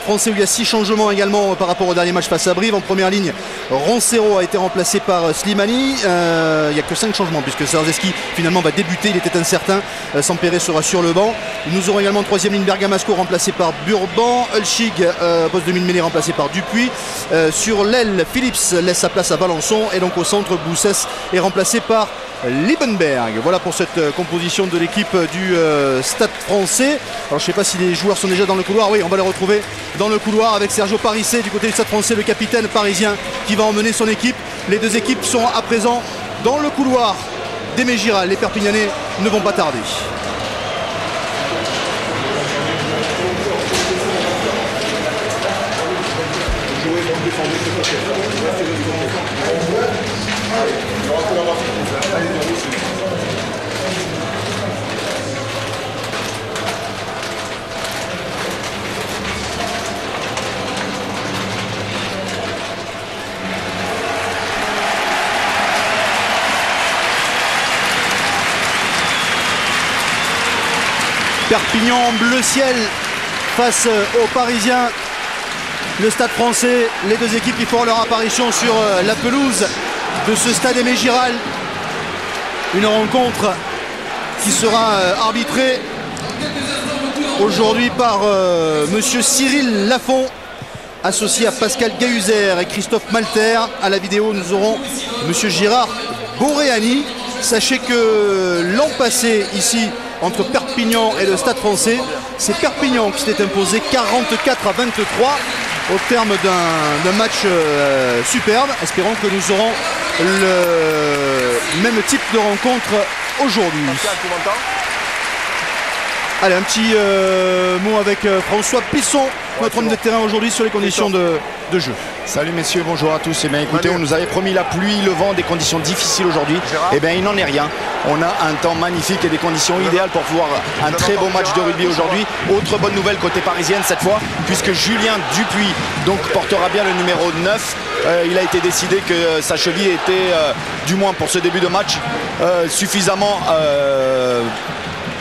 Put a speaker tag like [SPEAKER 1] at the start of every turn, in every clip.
[SPEAKER 1] Français où il y a 6 changements également par rapport au dernier match face à Brive. En première ligne, Roncero a été remplacé par Slimani. Il n'y a que 5 changements puisque Sarzeski finalement va débuter, il était incertain. Sampere sera sur le banc. Nous aurons également en troisième ligne Bergamasco remplacé par Burban, Hulschig poste de mêlée remplacé par Dupuis. Sur l'aile, Phillips laisse sa place à Valençon et donc au centre, Boussès est remplacé par Liebenberg. Voilà pour cette composition de l'équipe du Stade Français. Alors je ne sais pas si les joueurs sont déjà dans le couloir. Oui, on va les retrouver dans le couloir avec Sergio Parissé du côté du Stade Français, le capitaine parisien qui va emmener son équipe. Les deux équipes sont à présent dans le couloir d'Aimé Giral. Les Perpignanais ne vont pas tarder. Perpignan bleu ciel face aux Parisiens. Le Stade Français, les deux équipes qui font leur apparition sur la pelouse de ce stade Aimé Giral. Une rencontre qui sera arbitrée aujourd'hui par monsieur Cyril Lafont, associé à Pascal Gahuzer et Christophe Malter. À la vidéo, nous aurons monsieur Gérard Boréani. Sachez que l'an passé, ici, entre Perpignan et le Stade Français, c'est Perpignan qui s'était imposé 44-23 au terme d'un match superbe. Espérons que nous aurons le même type de rencontre aujourd'hui. Allez, un petit mot avec François Pisson, notre homme de terrain aujourd'hui sur les conditions de jeu.
[SPEAKER 2] Salut messieurs, bonjour à tous. Eh bien, écoutez, on nous avait promis la pluie, le vent, des conditions difficiles aujourd'hui. Eh bien, il n'en est rien. On a un temps magnifique et des conditions idéales pour pouvoir un très beau match de rugby aujourd'hui. Autre bonne nouvelle côté parisienne cette fois, puisque Julien Dupuis donc portera bien le numéro 9. Il a été décidé que sa cheville était, du moins pour ce début de match, suffisamment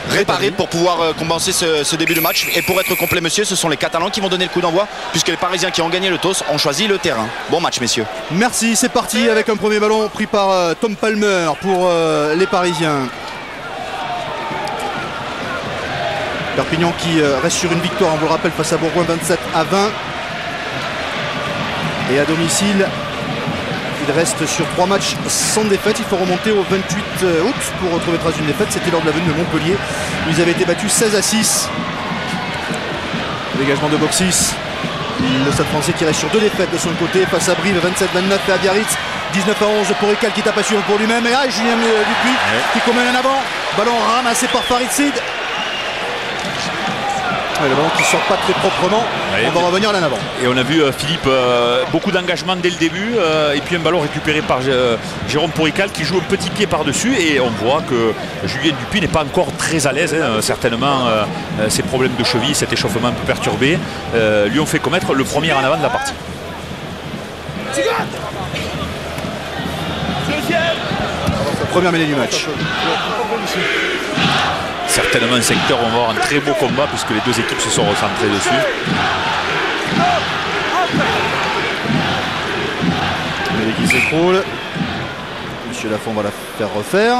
[SPEAKER 2] réparé pour pouvoir compenser ce début de match. Et pour être complet, monsieur, ce sont les Catalans qui vont donner le coup d'envoi, puisque les Parisiens qui ont gagné le toss ont choisi le terrain. Bon match, messieurs.
[SPEAKER 1] Merci, c'est parti avec un premier ballon pris par Tom Palmer pour les Parisiens. Perpignan qui reste sur une victoire, on vous le rappelle, face à Bourgoin 27-20. Et à domicile, il reste sur 3 matchs sans défaite. Il faut remonter au 28 août pour retrouver trace d'une défaite. C'était lors de la venue de Montpellier. Ils avaient été battus 16-6. Dégagement de Boxis. Le Stade Français qui reste sur 2 défaites de son côté face à Brive 27-29 et à Biarritz 19-11 pour Ekal qui tape à suivre pour lui-même. Et Julien Dupuis qui commet en avant. Ballon ramassé par Farid Sid. Le ballon qui sort pas très proprement. On va revenir là en avant.
[SPEAKER 3] Et on a vu Philippe, beaucoup d'engagement dès le début, et puis un ballon récupéré par Jérôme Porical qui joue un petit pied par-dessus, et on voit que Julien Dupuis n'est pas encore très à l'aise, hein. Certainement ses problèmes de cheville, cet échauffement un peu perturbé, lui ont fait commettre le premier en avant de la partie.
[SPEAKER 1] Première mêlée du match.
[SPEAKER 3] Certainement un secteur où on va avoir un très beau combat puisque les deux équipes se sont recentrées dessus.
[SPEAKER 1] Mêlée qui s'écroule. Monsieur Lafont va la faire refaire.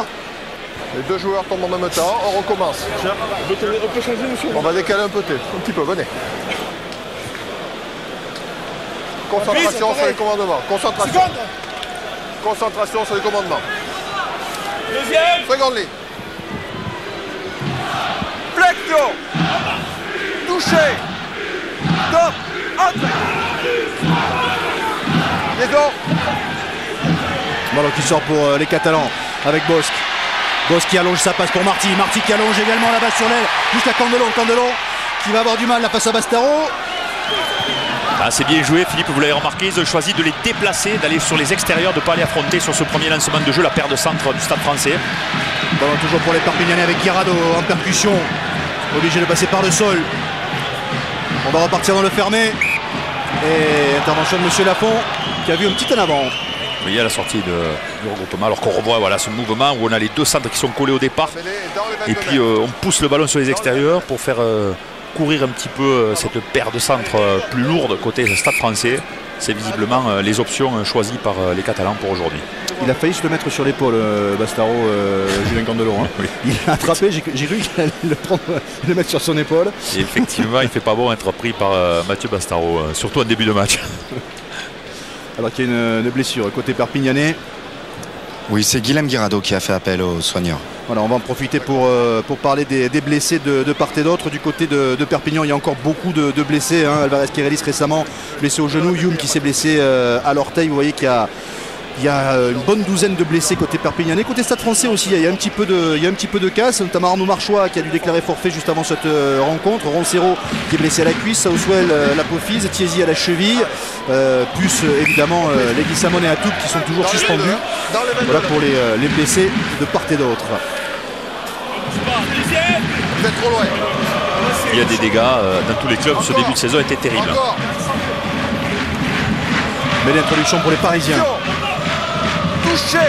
[SPEAKER 4] Les deux joueurs tombent en même temps, on recommence. On peut changer, monsieur. On va décaler un petit peu, venez. Concentration sur les commandements. Concentration. Concentration sur les commandements. Deuxième. Seconde ligne. Flexion. Touché. Stop. Entrée. Liaison.
[SPEAKER 1] Ballon qui sort pour les Catalans avec Bosque. Bosque qui allonge sa passe pour Marty. Marty qui allonge également la balle sur l'aile jusqu'à Candelon. Candelon qui va avoir du mal la passe à Bastaro.
[SPEAKER 3] Ah, c'est bien joué, Philippe, vous l'avez remarqué, ils ont choisi de les déplacer, d'aller sur les extérieurs, de ne pas aller affronter sur ce premier lancement de jeu la paire de centre du Stade Français.
[SPEAKER 1] Ballon toujours pour les Perpignanais avec Guirado en percussion, obligé de passer par le sol. On va repartir dans le fermé. Et intervention de monsieur Lafont qui a vu un petit en avant.
[SPEAKER 3] Vous voyez à la sortie du regroupement, alors qu'on revoit voilà, ce mouvement où on a les deux centres qui sont collés au départ. Et puis on pousse le ballon sur les extérieurs pour faire courir un petit peu cette paire de centres plus lourde côté Stade Français. C'est visiblement les options choisies par les Catalans pour aujourd'hui.
[SPEAKER 1] Il a failli se le mettre sur l'épaule, Bastaro, Julien Candelon. Hein. Oui. Il l'a attrapé, j'ai cru qu'il allait le mettre sur son épaule.
[SPEAKER 3] Et effectivement, il ne fait pas bon être pris par Mathieu Bastaro, surtout en début de match.
[SPEAKER 1] Alors qu'il y a une blessure côté perpignanais.
[SPEAKER 2] Oui, c'est Guillaume Guirado qui a fait appel aux soigneurs.
[SPEAKER 1] Voilà, on va en profiter pour parler des blessés de part et d'autre. Du côté de Perpignan, il y a encore beaucoup de blessés. Hein. Alvarez Kirelis récemment blessé au genou. Youm qui s'est blessé à l'orteil. Vous voyez qu'il y a une bonne douzaine de blessés côté perpignanais. Côté Stade Français aussi, il y a un petit peu de casse, notamment Arnaud Marchois qui a dû déclarer forfait juste avant cette rencontre. Roncero qui est blessé à la cuisse, Sauswell l'apophyse, Thiesi à la cheville, plus évidemment Legui Samon et Atouk qui sont toujours suspendus. Voilà pour les blessés de part et d'autre.
[SPEAKER 4] Vous êtes trop loin.
[SPEAKER 3] Il y a des dégâts dans tous les clubs. Ce début de saison était terrible.
[SPEAKER 1] Mais l'introduction pour les Parisiens.
[SPEAKER 4] Touché.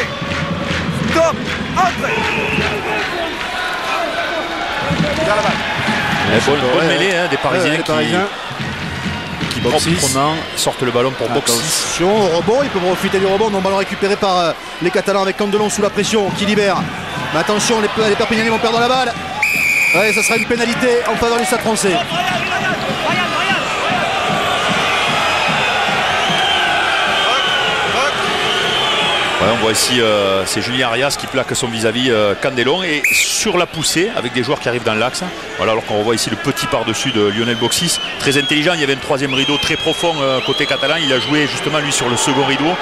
[SPEAKER 4] Stop. Entrée.
[SPEAKER 3] Bonne mêlée des Parisiens, qui proprement sortent le ballon pour box 6.
[SPEAKER 1] Attention au rebond, ils peuvent profiter du rebond. Donc ballon récupéré par les Catalans avec Candelon sous la pression qui libère. Mais attention, les Perpignanais vont perdre la balle. Ouais, ça sera une pénalité en faveur du Stade Français.
[SPEAKER 3] Ouais, on voit ici, c'est Julien Arias qui plaque son vis-à-vis Candelon et sur la poussée avec des joueurs qui arrivent dans l'axe. Voilà, alors qu'on revoit ici le petit par-dessus de Lionel Boxis, très intelligent. Il y avait un troisième rideau très profond côté catalan. Il a joué justement lui sur le second rideau,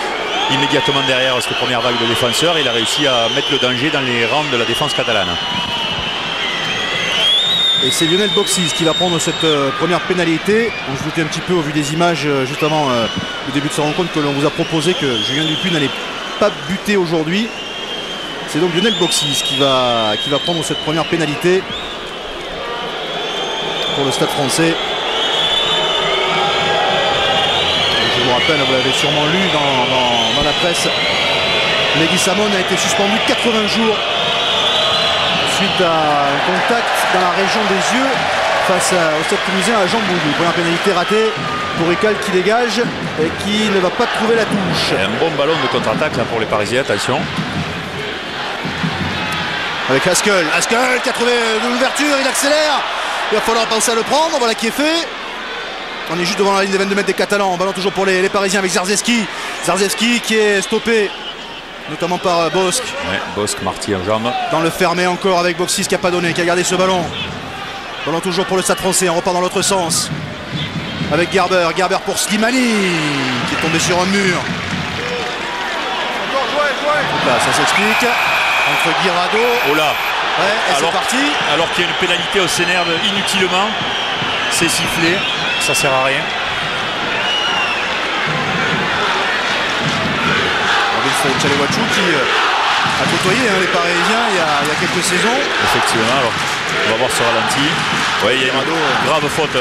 [SPEAKER 3] immédiatement derrière cette première vague de défenseurs. Il a réussi à mettre le danger dans les rangs de la défense catalane.
[SPEAKER 1] Et c'est Lionel Boxis qui va prendre cette première pénalité. On se doutait un petit peu au vu des images juste avant le début de cette rencontre que l'on vous a proposé que Julien Dupuis n'allait pas buter aujourd'hui. C'est donc Lionel Boxis qui va prendre cette première pénalité pour le Stade Français. Et je vous rappelle, vous l'avez sûrement lu dans la presse, Legui Samon a été suspendu 80 jours suite à un contact dans la région des yeux face au Stade Toulousain à Jean Boudou. Première pénalité ratée pour Rical qui dégage et qui ne va pas trouver la touche.
[SPEAKER 3] Et un bon ballon de contre-attaque là pour les Parisiens, attention.
[SPEAKER 1] Avec Haskell qui a trouvé de l'ouverture, il accélère. Il va falloir penser à le prendre, voilà qui est fait. On est juste devant la ligne des 22 mètres des Catalans. Ballon toujours pour les Parisiens avec Zarzewski. Zarzewski qui est stoppé notamment par Bosque.
[SPEAKER 3] Ouais, Bosque, Marty en jambe.
[SPEAKER 1] Dans le fermé encore avec Boxis qui n'a pas donné, qui a gardé ce ballon. Ballon toujours pour le Stade Français, on repart dans l'autre sens. Avec Gerber pour Slimani qui est tombé sur un mur. Donc là, ça s'explique. Entre Guirado.
[SPEAKER 3] Oh là.
[SPEAKER 1] Ouais, et c'est parti.
[SPEAKER 3] Alors qu'il y a une pénalité, on s'énerve inutilement. C'est sifflé, ça sert à rien.
[SPEAKER 1] Tchalewachou qui a côtoyé les Parisiens il y a quelques saisons.
[SPEAKER 3] Effectivement, alors on va voir ce ralenti. Ouais, il y a une grave faute,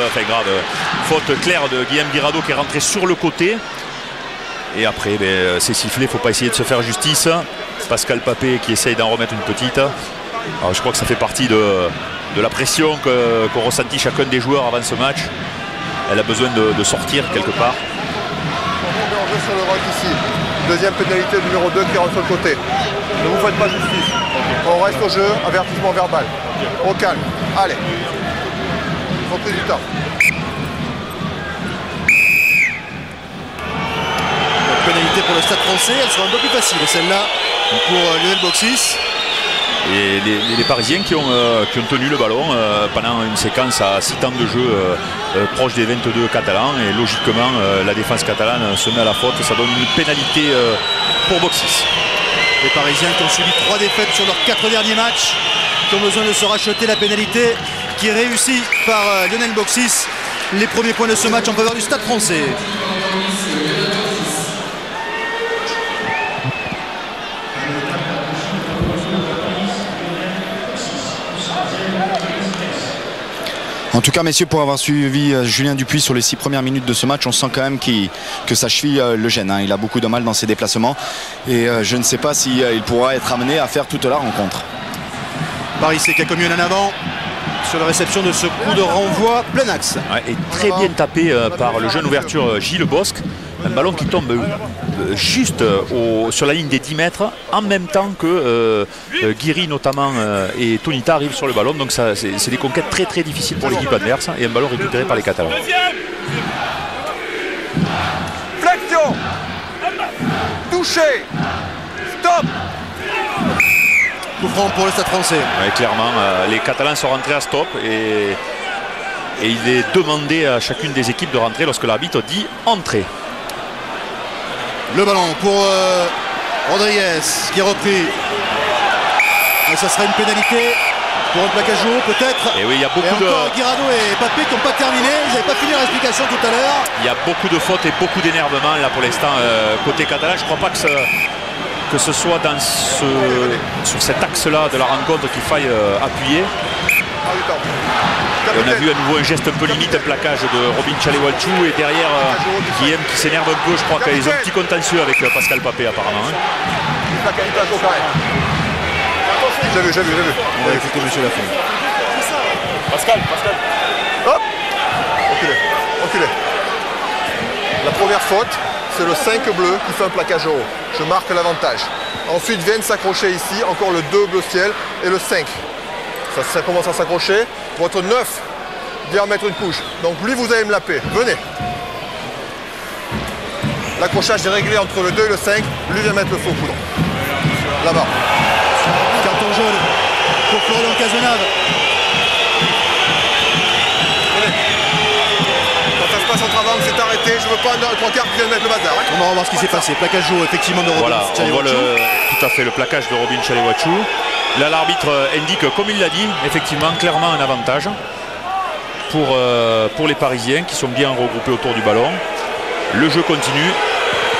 [SPEAKER 3] faute claire de Guillaume Guirado qui est rentré sur le côté. Et après, c'est sifflé, il ne faut pas essayer de se faire justice. Pascal Papé qui essaye d'en remettre une petite. Alors, je crois que ça fait partie de la pression qu'ont ressenti chacun des joueurs avant ce match. Elle a besoin de sortir quelque part.
[SPEAKER 4] On est sur le rock ici. Deuxième pénalité numéro 2 qui rentre sur le côté. Ne vous faites pas justice. On reste au jeu, avertissement verbal. Au calme. Allez. Reprise du temps.
[SPEAKER 1] La pénalité pour le Stade Français, elle sera un peu plus facile celle-là pour Lionel Boxis.
[SPEAKER 3] Et les Parisiens qui ont tenu le ballon pendant une séquence à 6 temps de jeu proche des 22 Catalans. Et logiquement, la défense catalane se met à la faute. Ça donne une pénalité pour Boxis.
[SPEAKER 1] Les Parisiens qui ont subi 3 défaites sur leurs 4 derniers matchs, qui ont besoin de se racheter. La pénalité qui est réussie par Lionel Boxis. Les premiers points de ce match en faveur du Stade Français.
[SPEAKER 2] En tout cas, messieurs, pour avoir suivi Julien Dupuis sur les 6 premières minutes de ce match, on sent quand même que sa cheville le gêne. Il a beaucoup de mal dans ses déplacements et je ne sais pas s'il pourra être amené à faire toute la rencontre.
[SPEAKER 1] Paris c'est quelques mieux en avant. sur la réception de ce coup de renvoi plein axe.
[SPEAKER 3] Ouais, et très bien tapé par le jeune ouverture Gilles Bosque. Un ballon qui tombe juste sur la ligne des 10 mètres en même temps que Guiri notamment et Tonita arrivent sur le ballon. Donc c'est des conquêtes très très difficiles pour l'équipe adverse et un ballon récupéré par les Catalans.
[SPEAKER 4] Flexion. Touché. Stop.
[SPEAKER 1] Coup franc pour le Stade Français.
[SPEAKER 3] Ouais, clairement, les Catalans sont rentrés à stop et il est demandé à chacune des équipes de rentrer lorsque l'arbitre dit entrée.
[SPEAKER 1] Le ballon pour Rodriguez qui est repris. Et ça sera une pénalité pour un plaquage haut peut-être.
[SPEAKER 3] Et oui, il y a beaucoup
[SPEAKER 1] encore Guirado et Papé qui n'ont pas terminé. Ils n'avaient pas fini leur explication tout à l'heure.
[SPEAKER 3] Il y a beaucoup de fautes et beaucoup d'énervement là pour l'instant côté catalan. Je ne crois pas que ce soit sur cet axe-là de la rencontre qu'il faille appuyer. Et on a vu à nouveau un geste un peu limite, un plaquage de Robin Chalewalchou et derrière Guillaume qui s'énerve un peu. Je crois qu'ils ont un petit contentieux avec Pascal Papé apparemment.
[SPEAKER 4] J'ai vu.
[SPEAKER 1] On va écouter monsieur Lafont.
[SPEAKER 3] Pascal.
[SPEAKER 4] Hop. Reculez. La première faute, c'est le 5 bleu qui fait un plaquage haut. Je marque l'avantage. Ensuite viennent s'accrocher ici, encore le 2 bleu ciel et le 5. Ça commence à s'accrocher. Votre 9 vient mettre une couche. Donc lui, vous allez me laper. Venez. L'accrochage est réglé entre le 2 et le 5. Lui vient mettre le faux poudre. Là-bas.
[SPEAKER 1] Carton jaune pour Florian Cazenave.
[SPEAKER 4] Venez. Quand ça se passe entre avant, c'est arrêté. Je veux pas un 3 quarts qui vienne mettre le bazar. Hein.
[SPEAKER 1] On va voir ce qui s'est passé. Plaquage haut effectivement de Robin
[SPEAKER 3] Voilà, on voit tout à fait le plaquage de Robin Chalewalchou. Là, l'arbitre indique, comme il l'a dit, effectivement, clairement un avantage pour les Parisiens qui sont bien regroupés autour du ballon. Le jeu continue.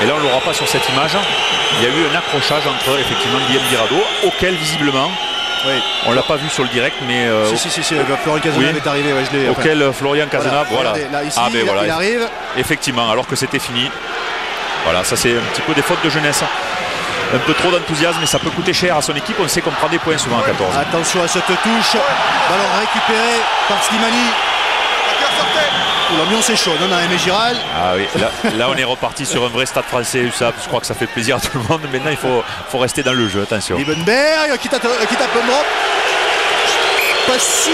[SPEAKER 3] Et là, on ne l'aura pas sur cette image. Il y a eu un accrochage entre, effectivement, Guillaume Guirado, auquel, visiblement, on ne l'a pas vu sur le direct, mais...
[SPEAKER 1] Si, Florian Cazenave est arrivé. Ouais, je l'ai,
[SPEAKER 3] auquel Florian Cazenave, voilà.
[SPEAKER 1] Là, ici, il arrive.
[SPEAKER 3] Effectivement, alors que c'était fini. Voilà, ça c'est un petit peu des fautes de jeunesse. Un peu trop d'enthousiasme et ça peut coûter cher à son équipe. On sait qu'on prend des points souvent à 14.
[SPEAKER 1] Attention à cette touche. Ballon récupéré par Slimani. L'ambiance est chaude, on a Aimé Giral.
[SPEAKER 3] Ah oui, là on est reparti sur un vrai Stade Français USAP. Je crois que ça fait plaisir à tout le monde. Maintenant il faut rester dans le jeu, attention.
[SPEAKER 1] Liebenberg qui tape un drop. Pas sûr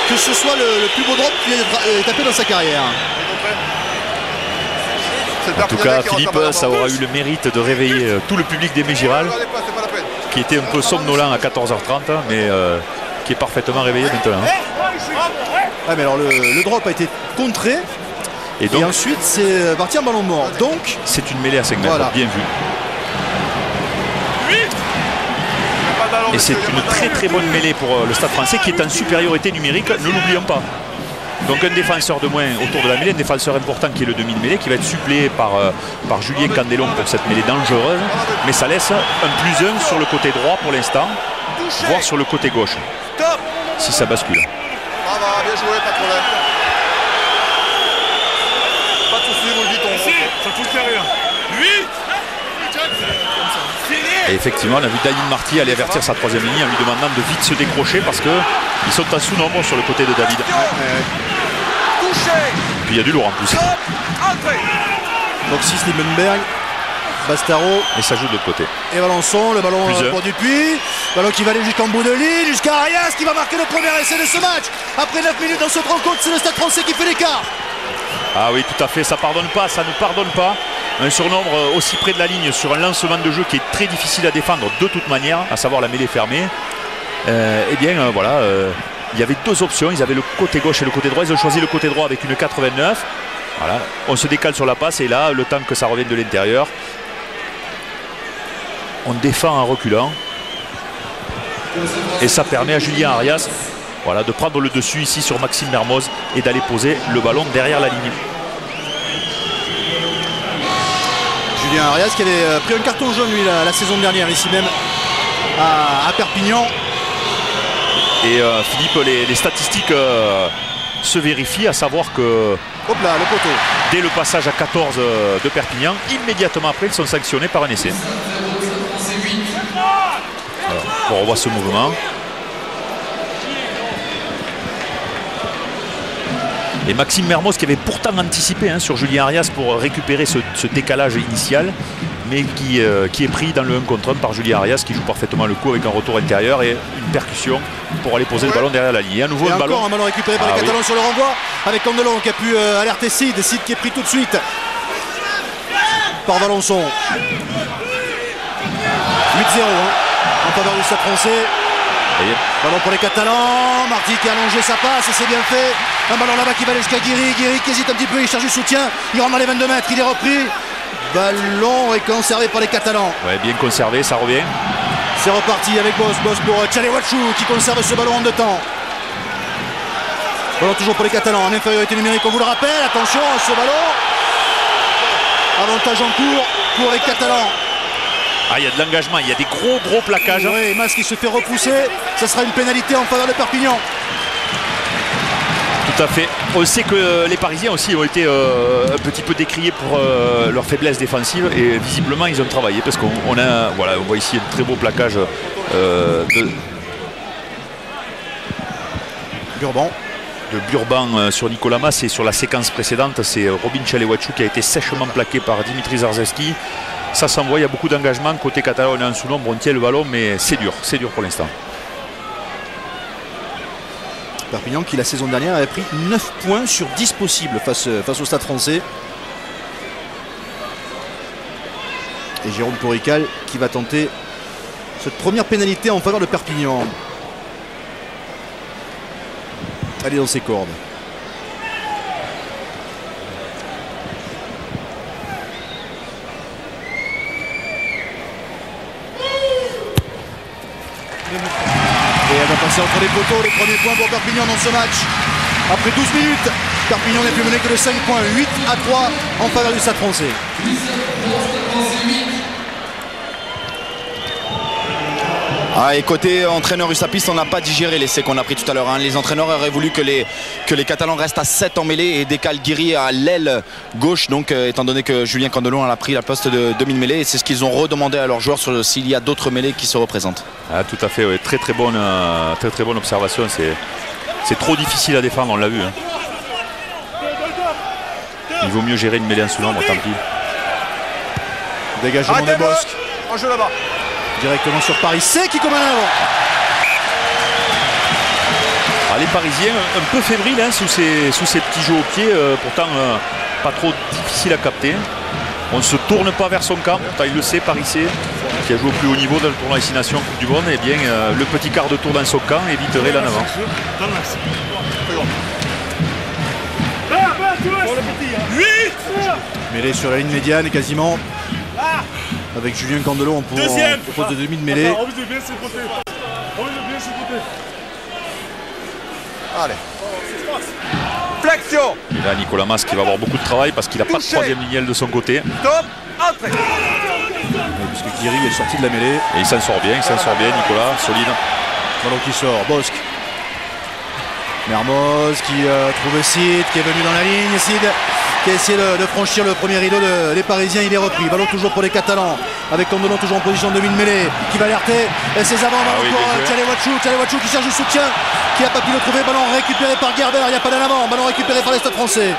[SPEAKER 1] que ce soit le plus beau drop qu'il ait tapé dans sa carrière.
[SPEAKER 3] En tout cas, Philippe, ça aura eu le mérite de réveiller tout le public d'Aimé Giral, qui était un peu somnolent à 14h30, mais qui est parfaitement réveillé maintenant.
[SPEAKER 1] Ouais, mais alors le drop a été contré et ensuite c'est parti en ballon mort. Donc
[SPEAKER 3] c'est une mêlée à 5 mètres, voilà. Bien vu. Et c'est une très très bonne mêlée pour le Stade Français qui est en supériorité numérique, ne l'oublions pas. Donc un défenseur de moins autour de la mêlée, un défenseur important qui est le demi de mêlée, qui va être suppléé par Julien Candelon pour cette mêlée dangereuse. Mais ça laisse un +1 sur le côté droit pour l'instant, voire sur le côté gauche, si ça bascule.
[SPEAKER 4] Ah bah, bien joué, pas de problème. Pas de soucis, vous le dites, on touche derrière.
[SPEAKER 3] Et effectivement, on a vu David Marty aller avertir sa troisième ligne en lui demandant de vite se décrocher parce qu'ils sont en sous-nombre sur le côté de David. Puis il y a du lourd en plus.
[SPEAKER 1] Donc 6 Liebenberg, Bastaro.
[SPEAKER 3] Et ça joue de l'autre côté.
[SPEAKER 1] Et Valençon, le ballon pour Dupuis. Ballon qui va aller jusqu'en bout de ligne, jusqu'à Arias qui va marquer le premier essai de ce match. Après 9 minutes dans cette rencontre, c'est le Stade Français qui fait l'écart.
[SPEAKER 3] Ah oui, tout à fait, ça ne pardonne pas. Un surnombre aussi près de la ligne sur un lancement de jeu qui est très difficile à défendre de toute manière, à savoir la mêlée fermée. Il y avait deux options, ils avaient le côté gauche et le côté droit. Ils ont choisi le côté droit avec une 89. Voilà, on se décale sur la passe et là, le temps que ça revienne de l'intérieur, on défend en reculant. Et ça permet à Julien Arias de prendre le dessus ici sur Maxime Mermoz et d'aller poser le ballon derrière la ligne.
[SPEAKER 1] Julien Arias qui avait pris un carton jaune lui la saison dernière ici même à Perpignan.
[SPEAKER 3] Et Philippe, les statistiques se vérifient, à savoir que
[SPEAKER 1] hop là, le poteau.
[SPEAKER 3] Dès le passage à 14 de Perpignan, immédiatement après ils sont sanctionnés par un essai. Alors, on revoit ce mouvement. Et Maxime Mermoz qui avait pourtant anticipé sur Julien Arias pour récupérer ce décalage initial, mais qui est pris dans le 1 contre 1 par Julien Arias qui joue parfaitement le coup avec un retour intérieur et une percussion pour aller poser le ballon derrière la ligne. Et à nouveau
[SPEAKER 1] un ballon récupéré par les Catalans sur le renvoi avec Candelon qui a pu alerter Sid qui est pris tout de suite par Valençon. 8-0 en faveur du Stade Français. Ballon pour les Catalans, Marty qui a allongé sa passe et c'est bien fait. Un ballon là-bas qui va aller jusqu'à Guiri qui hésite un petit peu, il cherche du soutien, il rentre dans les 22 mètres, il est repris. Ballon est conservé par les Catalans.
[SPEAKER 3] Ouais, bien conservé, ça revient.
[SPEAKER 1] C'est reparti avec Boss pour Tchalewachou qui conserve ce ballon en 2 temps. Ballon toujours pour les Catalans, en infériorité numérique, on vous le rappelle. Attention à ce ballon. Avantage en cours pour les Catalans.
[SPEAKER 3] Ah, il y a de l'engagement, il y a des gros plaquages.
[SPEAKER 1] Oui, Mas qui se fait repousser, ça sera une pénalité en faveur de Perpignan.
[SPEAKER 3] Tout à fait. On sait que les Parisiens aussi ont été un petit peu décriés pour leur faiblesse défensive et visiblement ils ont travaillé parce qu'on voit ici un très beau plaquage de Burban sur Nicolas Mas, et sur la séquence précédente c'est Robin Tchalewachou qui a été sèchement plaqué par Dimitri Zarzewski. Ça s'envoie, il y a beaucoup d'engagement. Côté catalan, on est en sous-nombre, on tient le ballon, mais c'est dur pour l'instant.
[SPEAKER 1] Perpignan qui la saison dernière avait pris 9 points sur 10 possibles face au Stade Français. Et Jérôme Porical qui va tenter cette première pénalité en faveur de Perpignan. Elle est dans ses cordes. Et elle va passer entre les poteaux, le premier point pour Perpignan dans ce match. Après 12 minutes, Perpignan n'est plus mené que de 5 points, 8-3 en faveur du Stade Français.
[SPEAKER 2] Et côté entraîneur USAPiste, on n'a pas digéré l'essai qu'on a pris tout à l'heure. Les entraîneurs auraient voulu que les Catalans restent à 7 en mêlée et décalent Guiri à l'aile gauche. Donc étant donné que Julien Candelon a pris la poste de demi-mêlée, et c'est ce qu'ils ont redemandé à leurs joueurs s'il y a d'autres mêlées qui se représentent.
[SPEAKER 3] Ah, tout à fait, ouais. Très bonne observation. C'est trop difficile à défendre, on l'a vu. Il vaut mieux gérer une mêlée en sous-nombre, tant pis.
[SPEAKER 1] Dégagement des Bosques.
[SPEAKER 4] En jeu là-bas.
[SPEAKER 1] Directement sur Paris C qui commande avant.
[SPEAKER 3] Les Parisiens un peu fébriles sous ces petits jeux au pied, pourtant pas trop difficile à capter. On ne se tourne pas vers son camp, pourtant il le sait, Paris C, qui a joué au plus haut niveau dans le tournoi Destination Coupe du Monde. Et bien le petit quart de tour dans son camp éviterait l'en avant.
[SPEAKER 1] Mêlée sur la ligne médiane quasiment. Avec Julien Candelon pour poste de demi de mêlée.
[SPEAKER 4] Allez. Flexion.
[SPEAKER 3] Et là Nicolas Mas qui va avoir beaucoup de travail parce qu'il n'a pas de troisième lignelle de son côté.
[SPEAKER 4] Stop. Entrée.
[SPEAKER 1] Puisque Guiri est sorti de la mêlée.
[SPEAKER 3] Et il s'en sort bien, Nicolas, solide.
[SPEAKER 1] Ballon qui sort, Bosque. Mermoz qui trouve Sid, qui est venu dans la ligne. Sid qui a essayé de franchir le premier rideau des Parisiens, il est repris. Ballon toujours pour les Catalans, avec Candelon toujours en position de demi-mêlée, qui va alerter ses avant, ballon pour Tchalewachou qui cherche du soutien, qui n'a pas pu le trouver. Ballon récupéré par Gerber, il n'y a pas d'en avant. Ballon récupéré par les Stades Français.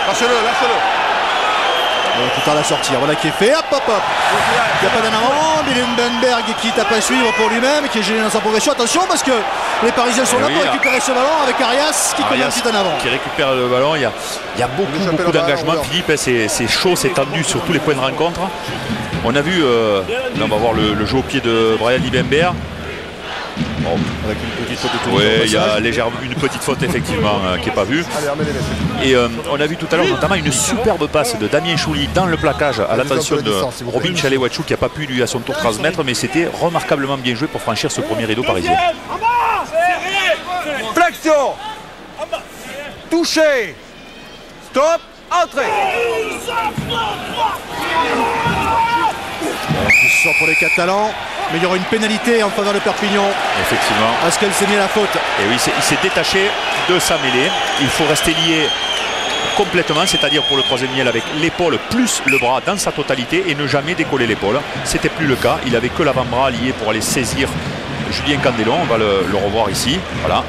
[SPEAKER 4] Lâchez-le.
[SPEAKER 1] Tout à la sortie, voilà qui est fait, hop. Il n'y a pas d'en avant, Billenberg qui tape à suivre pour lui-même, qui est gêné dans sa progression. Attention parce que les Parisiens sont là pour récupérer ce ballon avec Arias qui commet un petit en avant.
[SPEAKER 3] Qui récupère le ballon, il y a beaucoup d'engagement. Philippe, c'est chaud, c'est tendu sur tous les points de rencontre. On a vu, là on va voir le jeu au pied de Brian Liebenberg.
[SPEAKER 1] Bon, avec une petite faute de tour.
[SPEAKER 3] Oui, il y a légèrement une petite faute effectivement qui n'est pas vue. Et on a vu tout à l'heure notamment une superbe passe de Damien Chouli dans le plaquage à l'attention de Robin Tchalewachou qui n'a pas pu lui à son tour transmettre, mais c'était remarquablement bien joué pour franchir ce premier rideau parisien.
[SPEAKER 4] Flexion. Touché. Stop. Entrée.
[SPEAKER 1] Qui sort pour les Catalans, mais il y aura une pénalité en faveur de Perpignan.
[SPEAKER 3] Effectivement.
[SPEAKER 1] Est-ce qu'elle s'est mis à la faute?
[SPEAKER 3] Et oui, il s'est détaché de sa mêlée. Il faut rester lié complètement, c'est-à-dire pour le troisième miel avec l'épaule plus le bras dans sa totalité et ne jamais décoller l'épaule. C'était plus le cas, il avait que l'avant-bras lié pour aller saisir Julien Candelon, on va le revoir ici, voilà.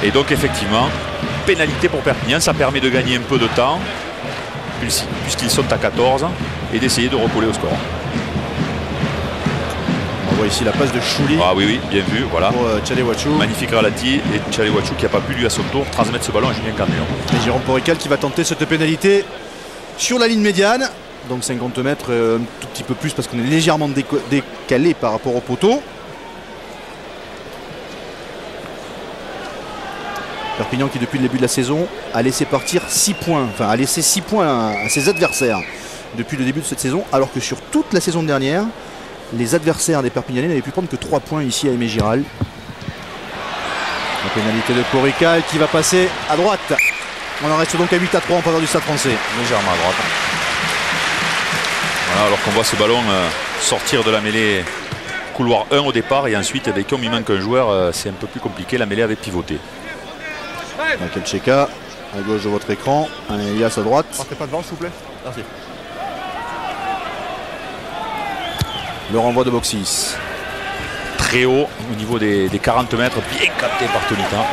[SPEAKER 3] Et donc effectivement, pénalité pour Perpignan, ça permet de gagner un peu de temps puisqu'ils sont à 14 et d'essayer de recoller au score.
[SPEAKER 1] On voit ici la passe de Chouli.
[SPEAKER 3] Ah oui, oui, bien vu, voilà.
[SPEAKER 1] Pour Tchalewachou.
[SPEAKER 3] Magnifique ralenti et Tchalewachou qui n'a pas pu lui à son tour transmettre ce ballon à Julien Candelon.
[SPEAKER 1] Et Jérôme Porical qui va tenter cette pénalité sur la ligne médiane. Donc 50 mètres, un tout petit peu plus parce qu'on est légèrement décalé par rapport au poteau. Perpignan qui depuis le début de la saison a laissé partir 6 points, enfin a laissé 6 points à ses adversaires depuis le début de cette saison, alors que sur toute la saison dernière, les adversaires des Perpignanais n'avaient pu prendre que 3 points ici à Aimé Giral. La pénalité de Porical qui va passer à droite. On en reste donc à 8-3 en faveur du Stade Français.
[SPEAKER 3] Légèrement à droite. Voilà, alors qu'on voit ce ballon sortir de la mêlée couloir 1 au départ et ensuite, comme il manque un joueur, c'est un peu plus compliqué, la mêlée avait pivoté.
[SPEAKER 1] Michael Cheka à gauche de votre écran, un Elias à droite.
[SPEAKER 4] Partez pas devant s'il vous plaît. Merci.
[SPEAKER 1] Le renvoi de Boxis.
[SPEAKER 3] Très haut au niveau des 40 mètres, bien capté par Tonita.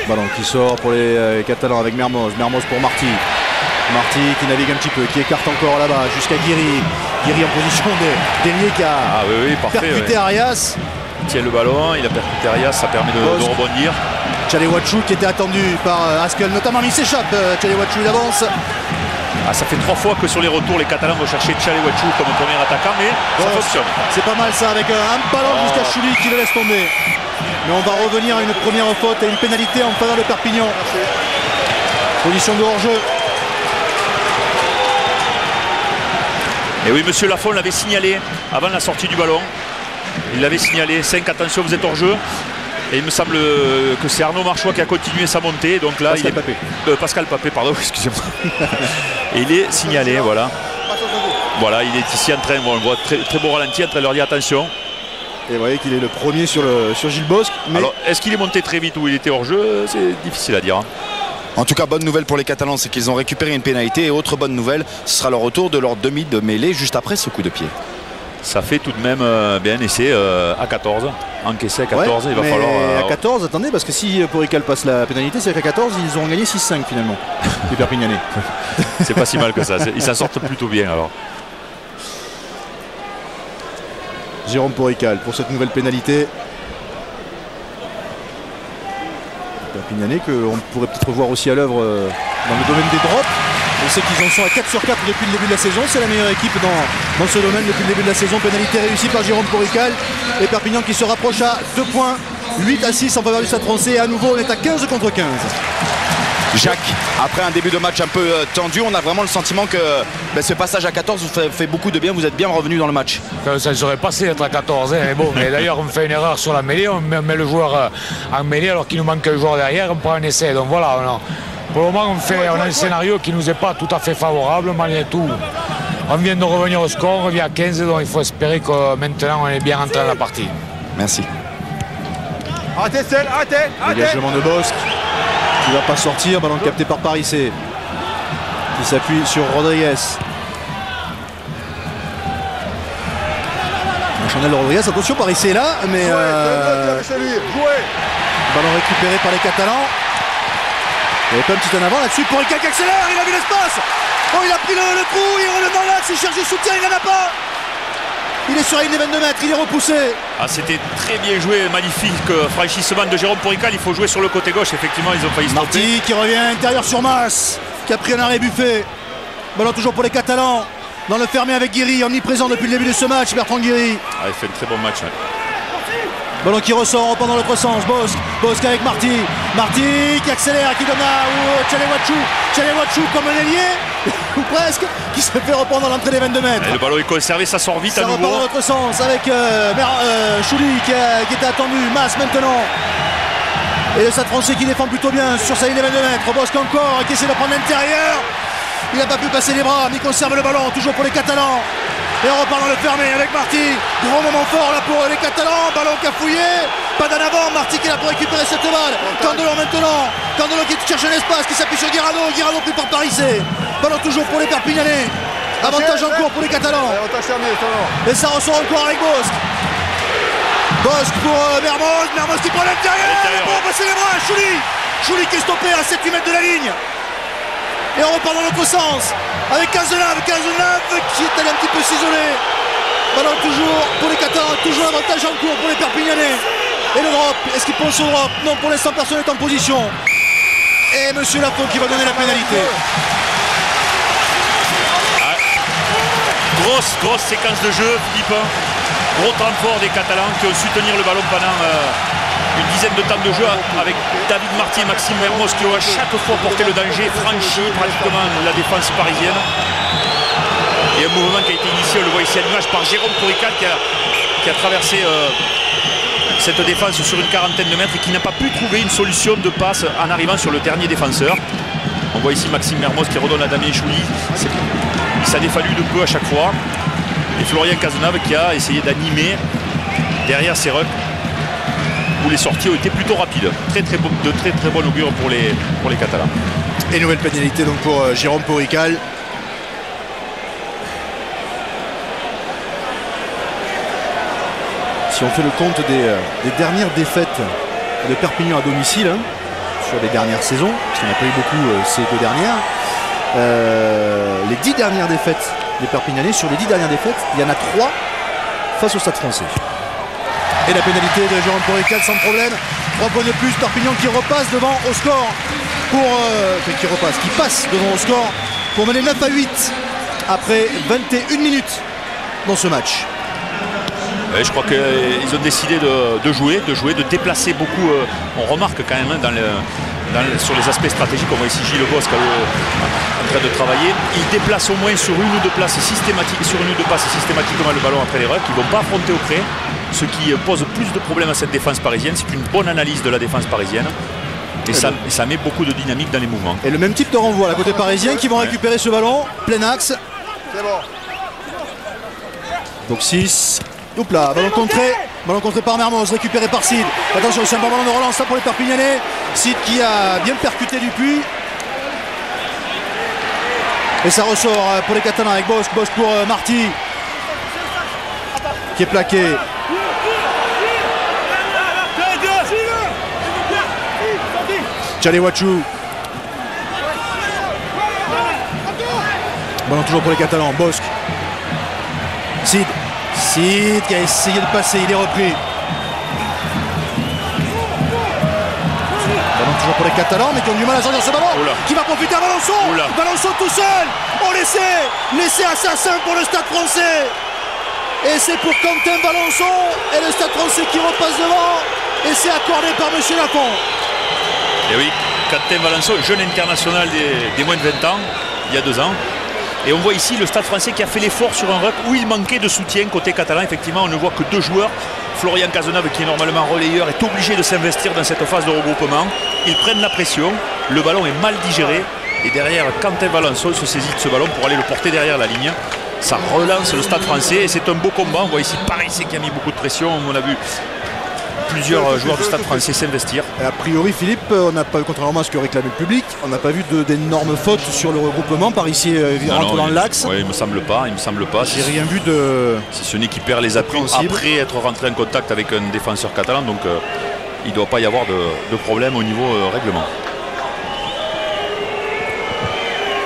[SPEAKER 1] Ballon qui sort pour les Catalans avec Mermoz. Mermoz pour Marty. Marty qui navigue un petit peu, qui écarte encore là-bas jusqu'à Guiri. Guiri en position d'ailier qui a percuté Arias.
[SPEAKER 3] Il tient le ballon, il a percuté Arias, ça permet de rebondir.
[SPEAKER 1] Tchalewachou qui était attendu par Askel notamment, mais il s'échappe. Tchalewachou il avance.
[SPEAKER 3] Ah, ça fait 3 fois que sur les retours les Catalans vont chercher Tchalewachou comme premier attaquant, mais ça fonctionne.
[SPEAKER 1] C'est pas mal ça avec un ballon jusqu'à Chouli qui le laisse tomber. Mais on va revenir à une première faute et une pénalité en faveur de Perpignan. Position de hors-jeu.
[SPEAKER 3] Et oui, monsieur Lafont l'avait signalé avant la sortie du ballon. Il l'avait signalé, 5, attention, vous êtes hors jeu. Et il me semble que c'est Arnaud Marchois qui a continué sa montée. Donc là,
[SPEAKER 1] Pascal Papé.
[SPEAKER 3] Pascal Papé, pardon, excusez-moi. Et il est signalé, voilà. Voilà, il est ici en train, on le voit très beau ralenti, en train de leur dire attention.
[SPEAKER 1] Et vous voyez qu'il est le premier sur Gilles Bosc. Mais...
[SPEAKER 3] Alors, est-ce qu'il est monté très vite ou il était hors jeu? C'est difficile à dire. Hein.
[SPEAKER 2] En tout cas, bonne nouvelle pour les Catalans, c'est qu'ils ont récupéré une pénalité. Et autre bonne nouvelle, ce sera le retour de leur demi de mêlée juste après ce coup de pied.
[SPEAKER 3] Ça fait tout de même bien un essai à 14. Encaissé à 14,
[SPEAKER 1] ouais,
[SPEAKER 3] il va falloir...
[SPEAKER 1] à 14, attendez, parce que si Porical passe la pénalité, c'est qu'à 14, ils ont gagné 6-5 finalement, les Perpignanais.
[SPEAKER 3] C'est pas si mal que ça, ils s'en sortent plutôt bien alors.
[SPEAKER 1] Jérôme Porical pour cette nouvelle pénalité. Perpignanais qu'on pourrait peut-être voir aussi à l'œuvre dans le domaine des drops. On sait qu'ils en sont à 4 sur 4 depuis le début de la saison. C'est la meilleure équipe dans ce domaine depuis le début de la saison. Pénalité réussie par Jérôme Porical. Et Perpignan qui se rapproche à 2 points. 8-6 en faveur du Stade Français. Et à nouveau, on est à 15 contre 15.
[SPEAKER 2] Jacques, après un début de match un peu tendu, on a vraiment le sentiment que ce passage à 14 vous fait beaucoup de bien. Vous êtes bien revenu dans le match.
[SPEAKER 5] Ça ne serait passé d'être à 14. Hein, mais bon, mais d'ailleurs, on fait une erreur sur la mêlée. On met le joueur en mêlée alors qu'il nous manque un joueur derrière. On prend un essai. Donc voilà. Pour le moment, on a un scénario qui ne nous est pas tout à fait favorable, malgré tout. On vient de revenir au score, on revient à 15, donc il faut espérer que maintenant on est bien rentré dans la partie.
[SPEAKER 2] Merci.
[SPEAKER 4] Arrêtez, Stel, arrêtez.
[SPEAKER 1] Dégagement de Bosc qui ne va pas sortir, ballon capté par Parissé qui s'appuie sur Rodriguez. Chanel Rodriguez, attention Parissé là, mais ballon récupéré par les Catalans. Il n'y avait pas un petit en avant là-dessus. Porical qui accélère, il a vu l'espace. Oh, il a pris le trou, il est dans l'axe, il cherche du soutien, il n'en a pas. Il est sur la ligne des 22 mètres, il est repoussé.
[SPEAKER 3] Ah, c'était très bien joué, magnifique franchissement de Jérôme Porical. Il faut jouer sur le côté gauche, effectivement, ils ont failli se tromper.
[SPEAKER 1] Marty qui revient intérieur sur Mas, qui a pris un arrêt buffet. Ballon toujours pour les Catalans. Dans le fermé avec Guiri, omniprésent depuis le début de ce match, Bertrand Guiri.
[SPEAKER 3] Ah, il fait un très bon match. Ouais.
[SPEAKER 1] Ballon qui ressort, pendant l'autre sens, Bosc avec Marty. Marty qui accélère, qui donne à Tchalewachou comme un ailier, ou presque, qui se fait reprendre dans l'entrée des 22 mètres.
[SPEAKER 3] Et le ballon est conservé, ça sort vite
[SPEAKER 1] ça
[SPEAKER 3] à nouveau. Ça
[SPEAKER 1] repart dans l'autre sens avec Chouli qui était attendu, Mas maintenant. Et le Stade Français qui défend plutôt bien sur sa ligne des 22 mètres. Bosc encore qui essaie de prendre l'intérieur. Il n'a pas pu passer les bras, mais il conserve le ballon, toujours pour les Catalans. Et on repart dans le fermé avec Marty. Gros moment fort là pour les Catalans. Ballon cafouillé. pas d'en avant. Marty qui est là pour récupérer cette balle. Candelo maintenant. Candelo qui cherche un espace, qui s'appuie sur Guirado. Guirado pris par Parissé. Ballon toujours pour les Perpignanais. Avantage en cours pour les Catalans. Et ça ressort encore avec Bosque. Bosque pour Mermoz. Mermoz qui prend l'intérieur. Pour passer les bras. Chouli qui est stoppé à 7-8 mètres de la ligne. Et on repart dans l'autre sens. Avec Cazenave qui est allé un petit peu s'isoler. Ballon toujours pour les Catalans. Toujours avantage en cours pour les Perpignanais. Et le drop. Est-ce qu'il pense au drop? Non, pour l'instant personne n'est en position. Et Monsieur Lafont qui va donner la pénalité.
[SPEAKER 3] Grosse séquence de jeu, Philippe. Gros temps fort des Catalans qui ont su tenir le ballon pendant une dizaine de temps de jeu avec David Marty et Maxime Mermoz qui ont à chaque fois porté le danger, franchi pratiquement la défense parisienne. Et un mouvement qui a été initié, on le voit ici à l'image, par Jérôme Porical qui a traversé cette défense sur une quarantaine de mètres et qui n'a pas pu trouver une solution de passe en arrivant sur le dernier défenseur. On voit ici Maxime Mermoz qui redonne à Damien Chouli. Ça a défallu de peu à chaque fois. Et Florian Cazenave qui a essayé d'animer derrière ses rucks où les sorties ont été plutôt rapides. De très bon augure pour les Catalans.
[SPEAKER 1] Et nouvelle pénalité donc pour Jérôme Porical. Si on fait le compte des dernières défaites de Perpignan à domicile sur les dernières saisons, parce qu'on n'a pas eu beaucoup ces deux dernières, les 10 dernières défaites des Perpignanais, sur les 10 dernières défaites, il y en a 3 face au Stade Français. Et la pénalité de Jérôme Porical sans problème. 3 points de plus, Perpignan qui repasse devant au score qui passe devant au score pour mener 9-8 après 21 minutes dans ce match.
[SPEAKER 3] Ouais, je crois qu'ils ont décidé de jouer, de déplacer beaucoup. On remarque quand même sur les aspects stratégiques, on voit ici Gilles Bosque en train de travailler. Ils déplacent au moins sur une ou deux passes systématiquement le ballon après les rucks. Ils ne vont pas affronter au près, ce qui pose plus de problèmes à cette défense parisienne. C'est une bonne analyse de la défense parisienne. Et ça met beaucoup de dynamique dans les mouvements.
[SPEAKER 1] Et le même type de renvoi à la côté parisien qui vont récupérer ce ballon, plein axe. Donc 6. Oups là, ballon contré par Mermoz, récupéré par Sid. Attention, c'est un bon ballon de relance là pour les Perpignanais. Sid qui a bien percuté Dupuis. Et ça ressort pour les Catalans avec Bosque. Bosque pour Marty qui est plaqué. Tchalewachou. Ballon toujours pour les Catalans. Bosque. Sid qui a essayé de passer, il est repris. Ballon toujours pour les Catalans, mais qui ont du mal à sortir ce ballon. Qui va profiter à Valençon. Valençon tout seul. On laissé assassin pour le Stade Français. Et c'est pour Quentin Valençon. Et le Stade Français qui repasse devant. Et c'est accordé par Monsieur Lafont.
[SPEAKER 3] Et oui, Quentin Valençon, jeune international des moins de 20 ans, il y a 2 ans. Et on voit ici le Stade Français qui a fait l'effort sur un ruck où il manquait de soutien côté catalan. Effectivement, on ne voit que 2 joueurs. Florian Cazenave, qui est normalement relayeur, est obligé de s'investir dans cette phase de regroupement. Ils prennent la pression. Le ballon est mal digéré. Et derrière, Quentin Valençon se saisit de ce ballon pour aller le porter derrière la ligne. Ça relance le Stade Français et c'est un beau combat. On voit ici Parissé qui a mis beaucoup de pression. On a vu plusieurs joueurs du Stade Français s'investir.
[SPEAKER 1] A priori, Philippe, on n'a pas, contrairement à ce que réclamait le public, on n'a pas vu d'énormes fautes sur le regroupement. Parissé rentre dans l'axe.
[SPEAKER 3] Oui, il me semble pas.
[SPEAKER 1] J'ai rien vu de.
[SPEAKER 3] Si ce n'est qu'il perd les appuis après être rentré en contact avec un défenseur catalan, donc il ne doit pas y avoir de problème au niveau règlement.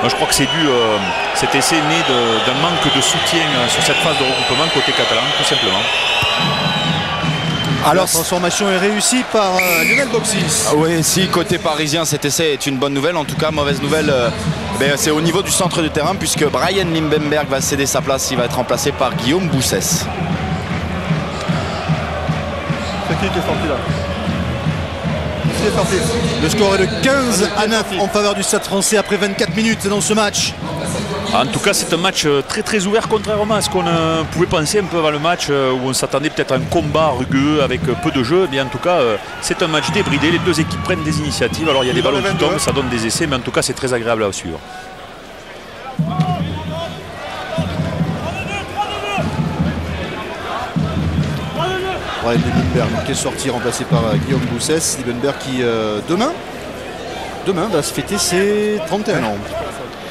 [SPEAKER 3] Moi, je crois que c'est dû, cet essai né d'un manque de soutien sur cette phase de regroupement côté catalan, tout simplement.
[SPEAKER 1] Alors, la transformation est réussie par Lionel Boxis.
[SPEAKER 2] Oui, si côté parisien cet essai est une bonne nouvelle, en tout cas mauvaise nouvelle, c'est au niveau du centre de terrain puisque Brian Limbenberg va céder sa place, il va être remplacé par Guillaume Boussès.
[SPEAKER 4] C'est qui est sorti là?
[SPEAKER 1] Le score est de 15-9 en faveur du Stade Français après 24 minutes dans ce match.
[SPEAKER 3] En tout cas, c'est un match très très ouvert, contrairement à ce qu'on pouvait penser un peu avant le match où on s'attendait peut-être à un combat rugueux avec peu de jeu. Mais en tout cas, c'est un match débridé. Les deux équipes prennent des initiatives. Alors il y a des ballons qui tombent, ça donne des essais, mais en tout cas, c'est très agréable à suivre.
[SPEAKER 1] Brian Liebenberg qui est sorti, remplacé par Guillaume Boussès. Liebenberg qui demain va se fêter ses 31 ans.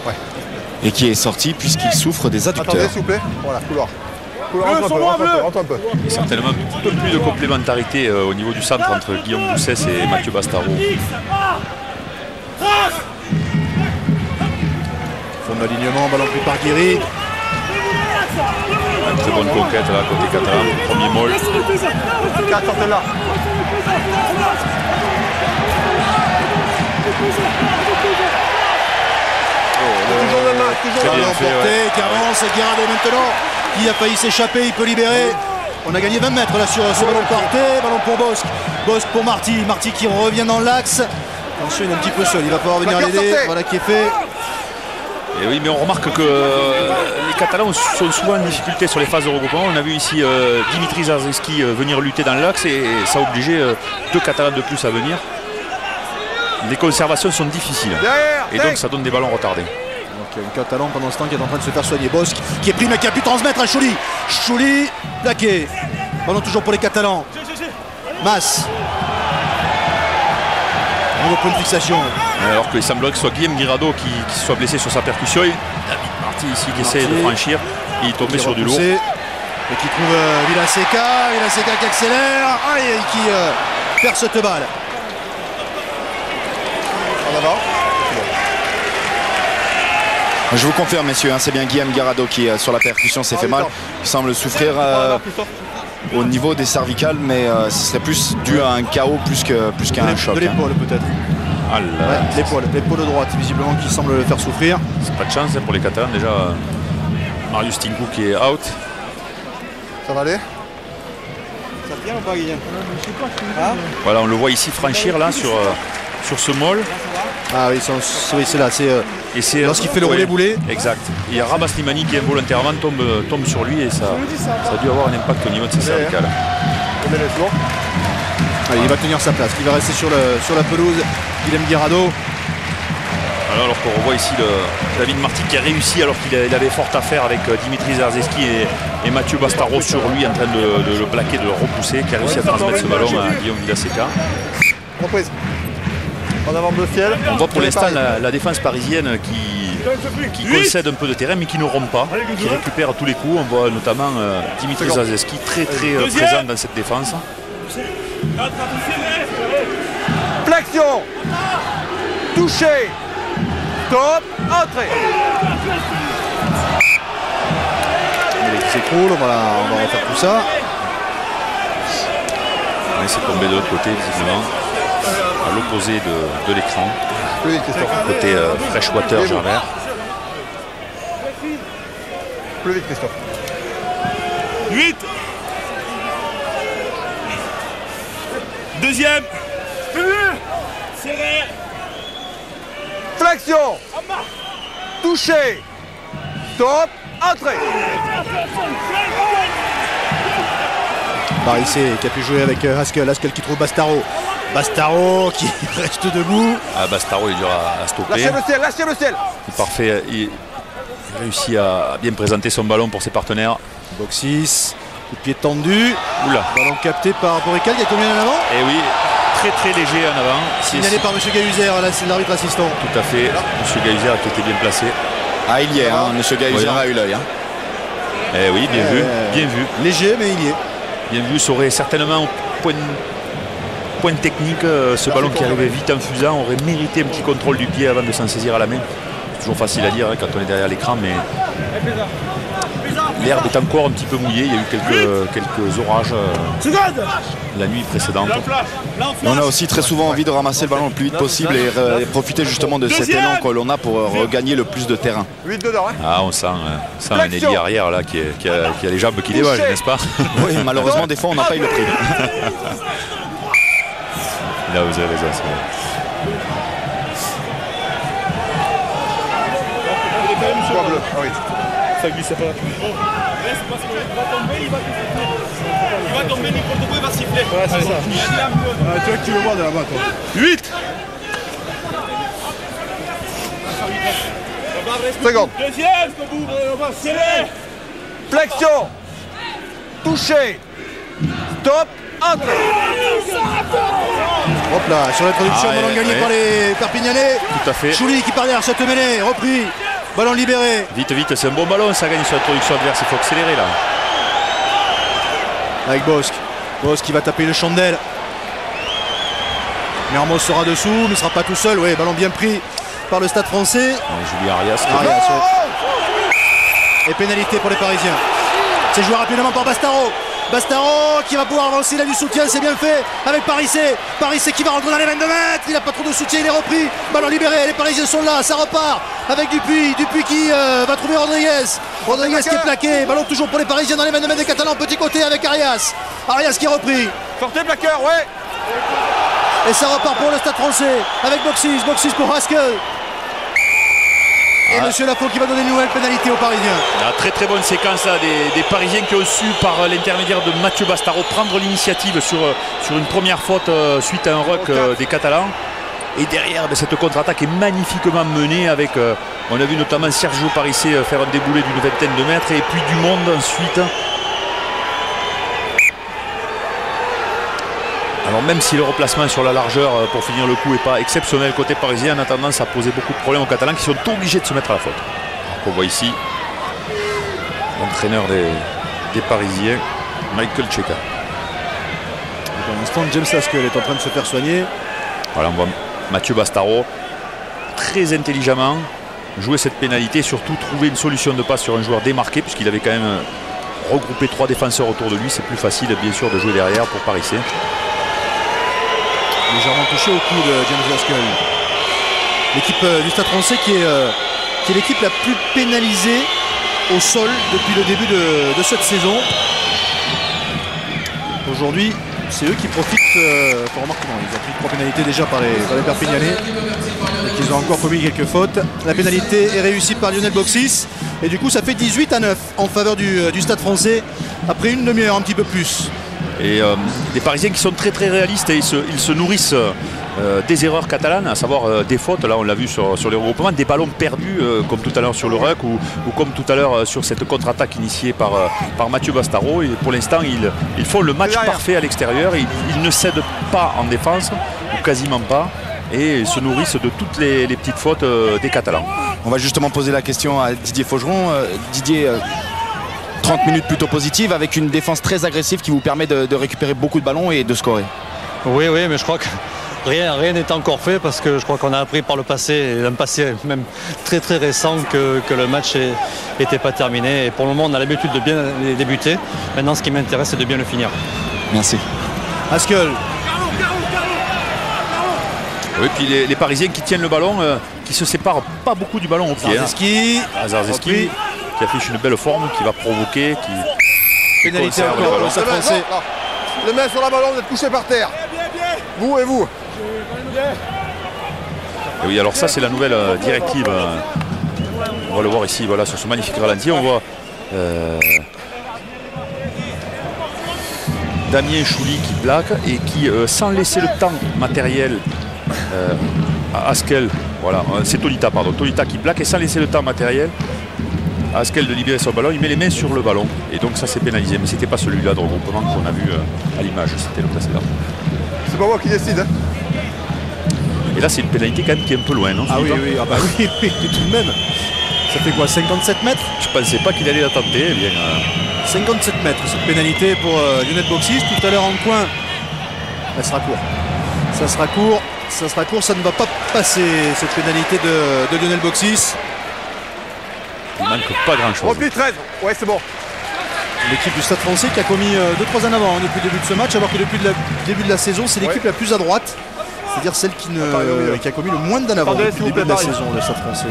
[SPEAKER 2] Ouais. Et qui est sorti puisqu'il souffre des adducteurs.
[SPEAKER 4] Attendez s'il vous plaît. Voilà, couloir. Rentre un peu.
[SPEAKER 3] Et certainement un peu plus de complémentarité au niveau du centre entre Guillaume Boussès et Mathieu Bastaro.
[SPEAKER 1] Fond d'alignement, ballon pris par Guéry.
[SPEAKER 3] Une très bonne conquête là, côté catalan, premier molle.
[SPEAKER 4] 4, sortez là. Toujours le match, toujours
[SPEAKER 1] Ballon
[SPEAKER 4] le
[SPEAKER 1] porté, qui avance, Guirado maintenant, qui a failli s'échapper, il peut libérer. On a gagné 20 mètres là sur ce ballon porté, ballon pour Bosque. Bosque pour Marty, Marty qui revient dans l'axe. Attention, il est un petit peu seul, il va pouvoir venir l'aider. Voilà qui est fait.
[SPEAKER 3] Et oui, mais on remarque que les Catalans sont souvent en difficulté sur les phases de regroupement. On a vu ici Dimitri Zarzeski venir lutter dans l'axe et ça a obligé 2 Catalans de plus à venir. Les conservations sont difficiles et donc ça donne des ballons retardés.
[SPEAKER 1] Donc un Catalan pendant ce temps qui est en train de se faire soigner. Bosque qui est pris mais qui a pu transmettre à Chouli. Chouli plaqué. Ballon toujours pour les Catalans. Mas. Nouveau point de fixation.
[SPEAKER 3] Alors qu'il semblerait que ce soit Guillaume Guirado qui soit blessé sur sa percussion. David Marty ici qui essaie de franchir. Et il tombait sur du lourd.
[SPEAKER 1] Et qui trouve Villaseca. Villaseca qui accélère. Et qui perd cette balle.
[SPEAKER 4] En avant.
[SPEAKER 2] Je vous confirme, messieurs, hein, c'est bien Guillaume Guirado qui sur la percussion s'est fait mal. Il semble souffrir au niveau des cervicales, mais ce serait plus dû à un KO plus qu'à un choc.
[SPEAKER 1] De l'épaule peut-être.
[SPEAKER 3] Ah
[SPEAKER 1] ouais, l'épaule droite visiblement qui semble le faire souffrir.
[SPEAKER 3] C'est pas de chance hein, pour les Catalans déjà. Marius Tinku qui est out.
[SPEAKER 4] Ça va aller?
[SPEAKER 1] Ça tient ou pas, Guillaume?
[SPEAKER 3] Voilà, on le voit ici franchir là sur ce molle.
[SPEAKER 1] Ah oui, c'est là, c'est lorsqu'il fait le relais boulet.
[SPEAKER 3] Exact. Il y a Rabah Slimani qui involontairement tombe sur lui et ça a dû avoir un impact au niveau de ses cervicales.
[SPEAKER 1] Allez, il va tenir sa place, il va rester sur la pelouse. Guillaume Guirado.
[SPEAKER 3] Alors qu'on revoit ici David Marty qui a réussi alors qu'il avait fort à faire avec Dimitri Zarzeski et Mathieu Bastaro sur lui en train de le plaquer, de le repousser, qui a réussi à transmettre ce ballon à Guillaume Villaseca.
[SPEAKER 4] Reprise. En avant bleu ciel.
[SPEAKER 3] On voit pour l'instant la défense parisienne qui concède un peu de terrain mais qui ne rompt pas, qui récupère à tous les coups. On voit notamment Dimitri Zarzeski très présent dans cette défense.
[SPEAKER 4] Flexion. Touché. Stop. Entrée.
[SPEAKER 1] Il s'écroule, voilà, on va refaire tout ça.
[SPEAKER 3] Il s'est tombé de l'autre côté visiblement, à l'opposé de l'écran, côté Freshwater Javert.
[SPEAKER 4] Plus vite Christophe.
[SPEAKER 6] 8. Deuxième. Serré.
[SPEAKER 4] Flexion. Touché. Stop. Entrée.
[SPEAKER 1] Barissé qui a pu jouer avec Haskell. Haskell qui trouve Bastaro. Bastaro qui reste debout.
[SPEAKER 3] Ah, Bastaro il est dur à stopper.
[SPEAKER 4] Lâchez le ciel, lâchez le ciel.
[SPEAKER 3] Parfait, il réussit à bien présenter son ballon pour ses partenaires.
[SPEAKER 1] Box 6, coup de pied tendu.
[SPEAKER 3] Oula.
[SPEAKER 1] Ballon capté par Borical, il y a combien en avant?
[SPEAKER 3] Et oui, très léger en avant.
[SPEAKER 1] Signalé par M. Gahuzer, là c'est l'arbitre assistant.
[SPEAKER 3] Tout à fait, M. Gahuzer qui était bien placé.
[SPEAKER 2] Ah, il y est, hein, M. Gahuzer a eu l'œil. Hein.
[SPEAKER 3] Eh oui, bien vu, bien vu.
[SPEAKER 1] Léger, mais il y est.
[SPEAKER 3] Bien vu, ça aurait certainement point technique, ce ballon qui arrivait vite en fusant aurait mérité un petit contrôle du pied avant de s'en saisir à la main. C'est toujours facile à dire hein, quand on est derrière l'écran, mais l'herbe est encore un petit peu mouillée. Il y a eu quelques orages la nuit précédente.
[SPEAKER 2] Et on a aussi très souvent envie de ramasser le ballon le plus vite possible et profiter justement de cet élan que l'on a pour regagner le plus de terrain.
[SPEAKER 4] 8 dedans. Hein.
[SPEAKER 3] Ah, on sent un ailier arrière là qui a les jambes qui dévagent, n'est-ce pas?
[SPEAKER 2] Oui, malheureusement des fois on n'a pas eu le prix.
[SPEAKER 3] Là vous avez raison, c'est vrai.
[SPEAKER 4] Soit bleu. Ah oui.
[SPEAKER 6] Ça glisse pas. Il va tomber, n'importe quoi, il va siffler. Ouais, c'est ça.
[SPEAKER 1] Tu vois que tu le vois de là-bas, toi.
[SPEAKER 6] 8.
[SPEAKER 4] Seconde.
[SPEAKER 6] Deuxième, serré.
[SPEAKER 4] Flexion. Touché. top, entre.
[SPEAKER 1] Hop là, sur l'introduction, ballon gagné par les Perpignanais.
[SPEAKER 3] Tout à fait.
[SPEAKER 1] Chouli qui part derrière cette mêlée, repris, ballon libéré.
[SPEAKER 3] Vite, vite, c'est un bon ballon, ça gagne sur l'introduction adverse, il faut accélérer là.
[SPEAKER 1] Avec Bosque. Bosque qui va taper une chandelle. Mermoz sera dessous, mais il ne sera pas tout seul. Oui, ballon bien pris par le Stade Français.
[SPEAKER 3] Julien Arias.
[SPEAKER 1] Arias, ouais. Et pénalité pour les Parisiens. C'est joué rapidement par Bastaro. Bastaro qui va pouvoir avancer, il a du soutien, c'est bien fait avec Parissé. Parissé qui va rentrer dans les 22 mètres, il n'a pas trop de soutien, il est repris. Ballon libéré, les Parisiens sont là, ça repart avec Dupuis. Dupuis qui va trouver Rodriguez. Rodriguez qui est plaqué, ballon toujours pour les Parisiens dans les 22 mètres des Catalans, petit côté avec Arias. Arias qui est repris.
[SPEAKER 4] Sortez plaqueur, ouais.
[SPEAKER 1] Et ça repart pour le Stade Français avec Boxis, Boxis pour Haskell. Et Monsieur Lafont qui va donner une nouvelle pénalité aux Parisiens.
[SPEAKER 3] La très très bonne séquence là, des Parisiens qui ont su par l'intermédiaire de Mathieu Bastaro prendre l'initiative sur une première faute suite à un ruck des Catalans. Et derrière, cette contre-attaque est magnifiquement menée avec, on a vu notamment Sergio Parissé faire un déboulé d'une vingtaine de mètres et puis du monde ensuite. Alors même si le replacement sur la largeur pour finir le coup n'est pas exceptionnel côté parisien, en attendant ça a posé beaucoup de problèmes aux Catalans qui sont obligés de se mettre à la faute. Alors qu'on voit ici l'entraîneur des Parisiens, Michael Cheika.
[SPEAKER 1] Pour l'instant, James Haskell est en train de se faire soigner.
[SPEAKER 3] Voilà, on voit Mathieu Bastaro très intelligemment jouer cette pénalité, surtout trouver une solution de passe sur un joueur démarqué puisqu'il avait quand même regroupé 3 défenseurs autour de lui. C'est plus facile bien sûr de jouer derrière pour Parissé.
[SPEAKER 1] Légèrement touché au coup de James Haskell. L'équipe du Stade Français qui est l'équipe la plus pénalisée au sol depuis le début de cette saison. Aujourd'hui, c'est eux qui profitent. Faut remarquer, ils ont pris 3 pénalités déjà par les Perpignanais. Et qu'ils ont encore commis quelques fautes. La pénalité est réussie par Lionel Boxis. Et du coup, ça fait 18-9 en faveur du Stade Français après une demi-heure, un petit peu plus.
[SPEAKER 3] Et des Parisiens qui sont très très réalistes et ils se nourrissent des erreurs catalanes, à savoir des fautes, là on l'a vu sur les regroupements, des ballons perdus comme tout à l'heure sur le ruck ou comme tout à l'heure sur cette contre-attaque initiée par Mathieu Bastaro. Et pour l'instant ils font le match parfait à l'extérieur, ils ne cèdent pas en défense, ou quasiment pas, et ils se nourrissent de toutes les petites fautes des Catalans.
[SPEAKER 2] On va justement poser la question à Didier Faugeron. Didier, 30 minutes plutôt positives avec une défense très agressive qui vous permet de récupérer beaucoup de ballons et de scorer.
[SPEAKER 7] Oui, mais je crois que rien n'est encore fait parce que je crois qu'on a appris par le passé, un passé même très très récent que le match n'était pas terminé. Et pour le moment, on a l'habitude de bien les débuter. Maintenant, ce qui m'intéresse, c'est de bien le finir.
[SPEAKER 2] Merci.
[SPEAKER 1] Haskell.
[SPEAKER 3] Oui, puis les Parisiens qui tiennent le ballon, qui se séparent pas beaucoup du ballon au pied. Zarzeski qui affiche une belle forme, qui va provoquer, qui
[SPEAKER 1] pénalité encore pour le Stade Français.
[SPEAKER 4] Les mains sur la ballon, vous êtes couchés par terre. Vous et vous.
[SPEAKER 3] Et oui, alors ça c'est la nouvelle directive. On va le voir ici, voilà, sur ce magnifique ralenti. On voit Damien Chouli qui plaque et qui, sans laisser le temps matériel à Haskell, voilà, c'est Tolita, pardon, Tolita qui plaque et sans laisser le temps matériel à Haskell de libérer son ballon, il met les mains sur le ballon et donc ça c'est pénalisé, mais c'était pas celui-là de regroupement qu'on a vu à l'image, c'était le précédent.
[SPEAKER 4] C'est pas moi qui décide. Hein.
[SPEAKER 3] Et là c'est une pénalité quand même qui est un peu loin, non?
[SPEAKER 1] Ah oui, oui, tout de même. Ça fait quoi, 57 mètres?
[SPEAKER 3] Je pensais pas qu'il allait la tenter. Eh bien,
[SPEAKER 1] 57 mètres, cette pénalité pour Lionel Boxis. Tout à l'heure en coin, elle sera court. Ça sera court, ça ne va pas passer cette pénalité de Lionel Boxis.
[SPEAKER 3] Il manque pas grand chose.
[SPEAKER 4] Repli 13, ouais c'est bon.
[SPEAKER 1] L'équipe du Stade Français qui a commis 2-3 en avant depuis le début de ce match, alors que depuis le début de la saison, c'est l'équipe la plus à droite. C'est-à-dire celle qui a commis le moins d'en avant depuis le début de la saison, le Stade Français.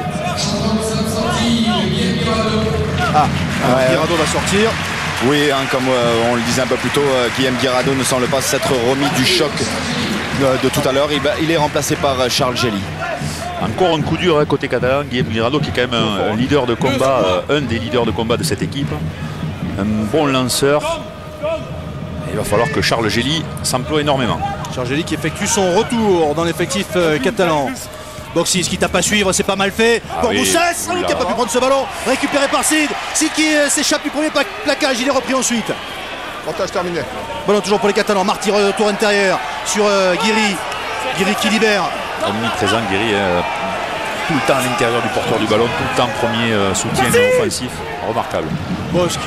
[SPEAKER 1] Guirado va sortir.
[SPEAKER 2] Oui, comme on le disait un peu plus tôt, Guillaume Guirado ne semble pas s'être remis du choc de tout à l'heure. Il est remplacé par Charles Gély.
[SPEAKER 3] Encore un coup dur côté catalan, Guillaume Guirado qui est quand même un leader de combat, un des leaders de combat de cette équipe. Un bon lanceur. Il va falloir que Charles Gély s'emploie énormément.
[SPEAKER 1] Charles Gély qui effectue son retour dans l'effectif catalan. Boxis qui tape à suivre, c'est pas mal fait. Pour Boussès, qui n'a pas pu prendre ce ballon. Récupéré par Sid. Sid qui s'échappe du premier plaquage, il est repris ensuite.
[SPEAKER 4] Montage terminé.
[SPEAKER 1] Ballon toujours pour les Catalans. Marty retour intérieur sur Guiri. Guiri qui libère.
[SPEAKER 3] Omniprésent Guiri, tout le temps à l'intérieur du porteur du ballon, tout le temps premier soutien offensif. Remarquable.
[SPEAKER 1] Bosque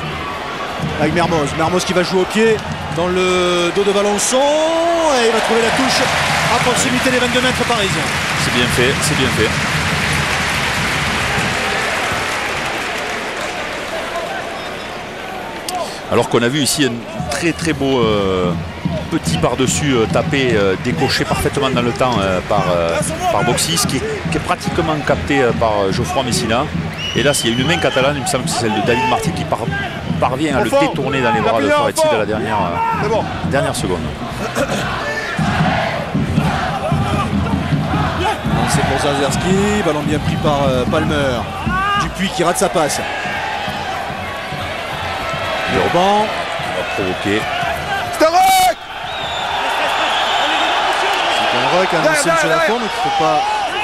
[SPEAKER 1] avec Mermoz. Mermoz qui va jouer au pied dans le dos de Valençon. Et il va trouver la touche à proximité des 22 mètres parisiens.
[SPEAKER 3] C'est bien fait, c'est bien fait. Alors qu'on a vu ici un très très beau petit par-dessus tapé, décoché parfaitement dans le temps par Boxis, qui est pratiquement capté par Geoffroy Messina. Et là, s'il y a une main catalane, il me semble que c'est celle de David Marty qui parvient à le détourner dans les bras de Floretti à la dernière seconde.
[SPEAKER 1] C'est pour Zazerski, ballon bien pris par Palmer. Dupuis qui rate sa passe. Urban
[SPEAKER 3] va provoquer.
[SPEAKER 4] Starek.
[SPEAKER 1] C'est un rock annoncé sur la forme, donc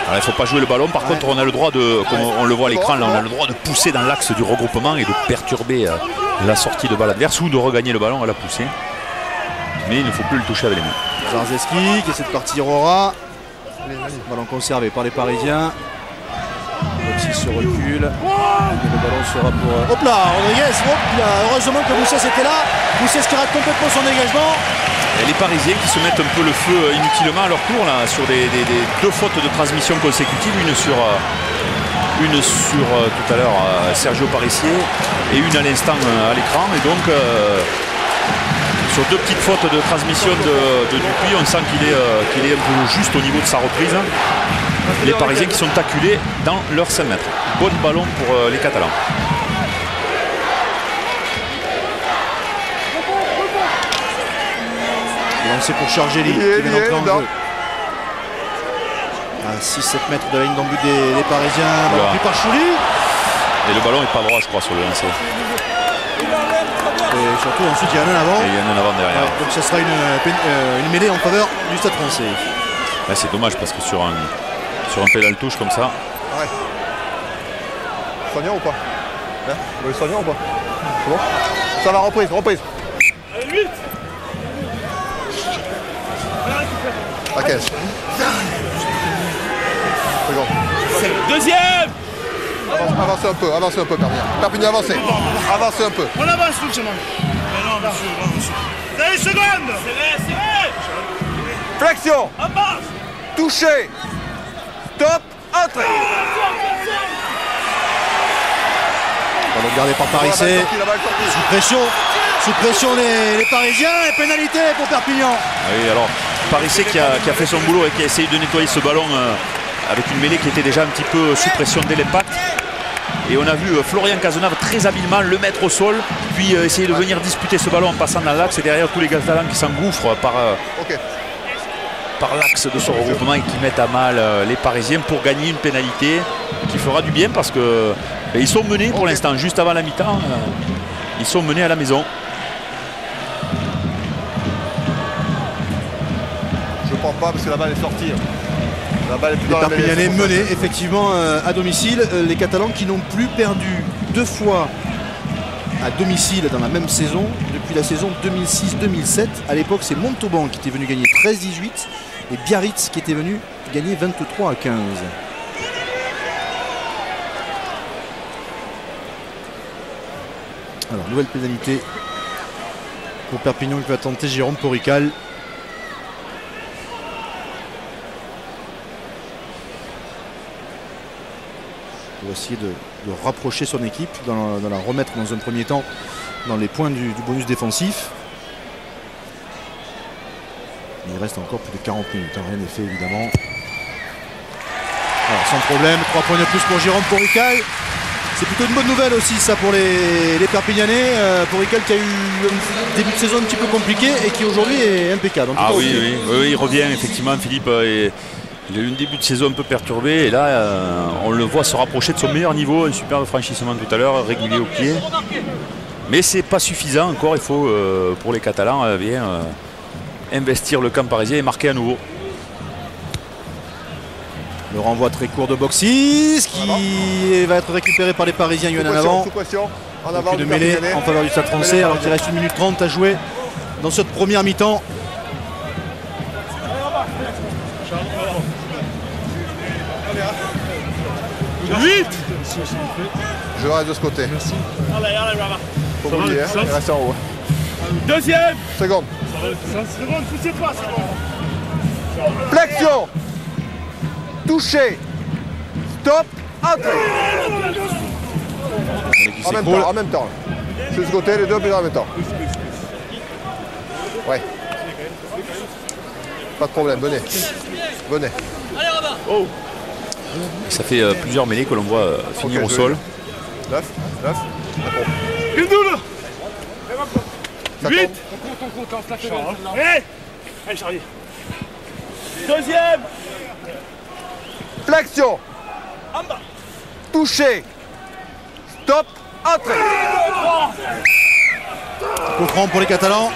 [SPEAKER 1] il ne
[SPEAKER 3] faut pas jouer le ballon. Par contre, on a le droit de, comme on le voit à l'écran, là, on a le droit de pousser dans l'axe du regroupement et de perturber la sortie de balle adverse ou de regagner le ballon à la poussée. Mais il ne faut plus le toucher avec les mains.
[SPEAKER 1] Zarzeski qui essaie de partir au ras. Ballon conservé par les Parisiens. Boxis se recule. Et le ballon sera pour. Hop là, Rodriguez. Heureusement que Boussès était là. Boussès qui rate complètement son dégagement.
[SPEAKER 3] Et les Parisiens qui se mettent un peu le feu inutilement à leur tour là, sur des deux fautes de transmission consécutives, une sur tout à l'heure Sergio Parissier et une à l'instant à l'écran. Et donc sur deux petites fautes de transmission de Dupuis, on sent qu'il est un peu juste au niveau de sa reprise. Les Parisiens qui sont acculés dans leurs 5 mètres. Bon ballon pour les Catalans.
[SPEAKER 1] Lancé pour Chargelli qui vient d'entrer en jeu. À 6-7 mètres de la ligne d'en but des Parisiens. Ballon pris par Chouli.
[SPEAKER 3] Et le ballon n'est pas droit, je crois, sur le lancer.
[SPEAKER 1] Et surtout ensuite il y en a un avant.
[SPEAKER 3] Et il y en a un avant derrière.
[SPEAKER 1] Ouais, donc ça sera une mêlée en faveur du Stade Français.
[SPEAKER 3] Là c'est dommage parce que sur un pédale touche comme ça.
[SPEAKER 4] Ouais. Soignant ou pas hein? Vous voulez soignant ou pas? C'est bon. Ça va, reprise. À 15. C'est bon.
[SPEAKER 6] Deuxième.
[SPEAKER 4] Avancez un peu, Perpignan. Perpignan, avancez. Avancez un peu.
[SPEAKER 6] On avance tout le chemin. Mais non, monsieur. Vous avez une seconde. C'est vrai.
[SPEAKER 4] Flexion.
[SPEAKER 6] En bas.
[SPEAKER 4] Touché. Stop. Entrée.
[SPEAKER 1] Ballon gardé par Parisset. Sous pression les Parisiens et pénalité pour Perpignan.
[SPEAKER 3] Oui, alors Parisset qui a fait son boulot et qui a essayé de nettoyer ce ballon avec une mêlée qui était déjà un petit peu sous pression dès l'impact. Et on a vu Florian Cazenave très habilement le mettre au sol, puis essayer de venir disputer ce ballon en passant dans l'axe. Et derrière tous les Catalans qui s'engouffrent par l'axe de ce regroupement et qui mettent à mal les Parisiens pour gagner une pénalité qui fera du bien parce que ils sont menés pour l'instant, juste avant la mi-temps. Ils sont menés à la maison.
[SPEAKER 4] Je ne prends pas parce que la balle est sortie. La balle est plus
[SPEAKER 1] les Perpignanais menés effectivement à domicile. Les Catalans qui n'ont plus perdu 2 fois à domicile dans la même saison depuis la saison 2006-2007. À l'époque, c'est Montauban qui était venu gagner 13-18 et Biarritz qui était venu gagner 23-15. Alors, nouvelle pénalité pour Perpignan qui va tenter Jérôme Porical. Il va essayer de rapprocher son équipe, dans la remettre dans un premier temps dans les points du bonus défensif. Mais il reste encore plus de 40 minutes, rien n'est fait évidemment. Alors, sans problème, 3 points de plus pour Jérôme Porical. C'est plutôt une bonne nouvelle aussi ça pour les Perpignanais. Porical qui a eu un début de saison un petit peu compliqué et qui aujourd'hui est impeccable.
[SPEAKER 3] Ah oui, il revient effectivement Philippe. Il a eu un début de saison un peu perturbé et là on le voit se rapprocher de son meilleur niveau, un superbe franchissement tout à l'heure, régulier au pied. Mais c'est pas suffisant encore, il faut pour les Catalans investir le camp parisien et marquer à nouveau.
[SPEAKER 1] Le renvoi très court de Boxis qui va être récupéré par les Parisiens. Il y en a en avant.
[SPEAKER 4] En avant
[SPEAKER 1] de
[SPEAKER 4] du
[SPEAKER 1] mêlée
[SPEAKER 4] Perpignanais.
[SPEAKER 1] en faveur du Stade français alors qu'il reste 1 minute 30 à jouer dans cette première mi-temps.
[SPEAKER 4] Je reste de ce côté. Faut vous dire, il reste en haut.
[SPEAKER 6] Deuxième.
[SPEAKER 4] Seconde.
[SPEAKER 6] Seconde, poussez pas, seconde.
[SPEAKER 4] Flexion. Touché. Stop. Entrée. En même temps. C'est de ce côté, les deux puis en même temps. Ouais. Pas de problème, venez. Venez.
[SPEAKER 3] Ça fait plusieurs mêlées que l'on voit finir au sol.
[SPEAKER 4] 9.
[SPEAKER 6] Une double.
[SPEAKER 4] Ça
[SPEAKER 6] 8.
[SPEAKER 4] tombe.
[SPEAKER 6] Allez, Charlie. Deuxième.
[SPEAKER 4] Flexion. Touché. Stop. Entrée.
[SPEAKER 1] Coup franc pour les Catalans.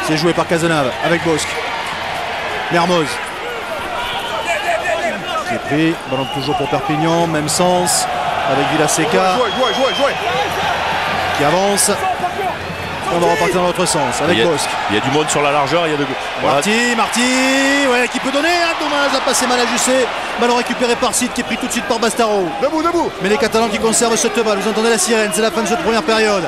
[SPEAKER 1] C'est joué par Cazenave avec Bosque. Mermoz. Qui est pris. Ballon toujours pour Perpignan. Même sens avec Villaseca
[SPEAKER 4] Jouez.
[SPEAKER 1] qui avance. On va repartir dans l'autre sens avec Bosque.
[SPEAKER 3] Il y a du monde sur la largeur. Il y a de...
[SPEAKER 1] Marty, ouais, qui peut donner. Dommage, la passe est mal ajustée. Ballon récupéré par Sid qui est pris tout de suite par Bastaro.
[SPEAKER 4] Debout.
[SPEAKER 1] Mais les Catalans qui conservent cette balle. Vous entendez la sirène, c'est la fin de cette première période.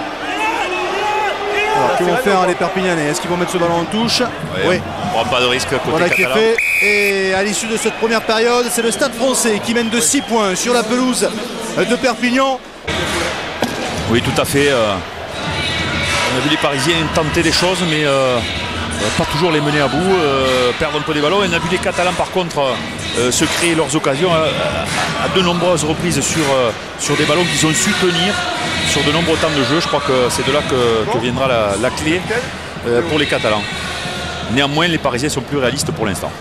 [SPEAKER 1] Alors, que vont faire les Perpignanais? Est-ce qu'ils vont mettre ce ballon en touche?
[SPEAKER 3] Oui. On prend pas de risque côté
[SPEAKER 1] Voilà qui est
[SPEAKER 3] catalan.
[SPEAKER 1] fait. Et à l'issue de cette première période, c'est le Stade français qui mène de 6 points sur la pelouse de Perpignan.
[SPEAKER 3] Oui, tout à fait. On a vu les Parisiens tenter des choses, mais pas toujours les mener à bout, perdre un peu des ballons. Et on a vu les Catalans, par contre, se créer leurs occasions à de nombreuses reprises sur des ballons qu'ils ont su tenir sur de nombreux temps de jeu. Je crois que c'est de là que viendra la clé pour les Catalans. Néanmoins, les Parisiens sont plus réalistes pour l'instant.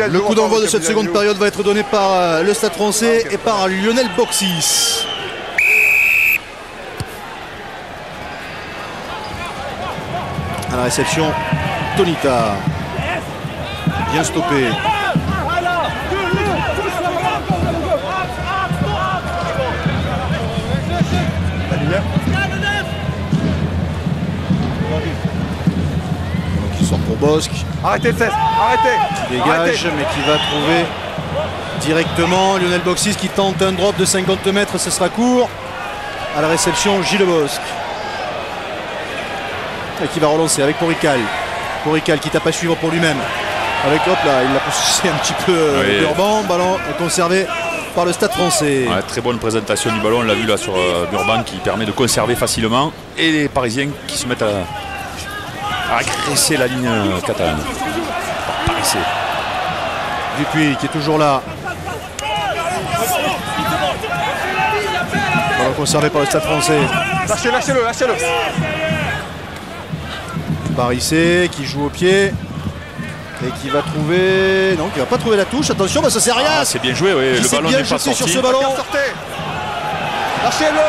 [SPEAKER 1] Le coup d'envoi de cette seconde période va être donné par le Stade français et par Lionel Boxis. À la réception, Tonita. Bien stoppé. Qui sort pour Bosque.
[SPEAKER 4] Arrêtez le cesse. Arrêtez.
[SPEAKER 1] Qui dégage, mais qui va trouver directement Lionel Boxis qui tente un drop de 50 mètres. Ce sera court. À la réception, Gilles Bosque. Et qui va relancer avec Porical. Porical qui tape à suivre pour lui-même. Avec hop là, il l'a poussé un petit peu Burban. Ballon conservé par le Stade français.
[SPEAKER 3] Ouais, très bonne présentation du ballon, on l'a vu là sur Burban qui permet de conserver facilement. Et les Parisiens qui se mettent à agresser la ligne catalane. Parissé.
[SPEAKER 1] Dupuis qui est toujours là. Ballon conservé par le Stade français.
[SPEAKER 4] Lâchez-le.
[SPEAKER 1] Parissé qui joue au pied et qui va trouver... Non, qui va pas trouver la touche. Attention, ça c'est rien.
[SPEAKER 3] C'est bien joué, oui. Le ballon n'est pas sorti.
[SPEAKER 1] Sur ce ballon.
[SPEAKER 4] Lâchez-le.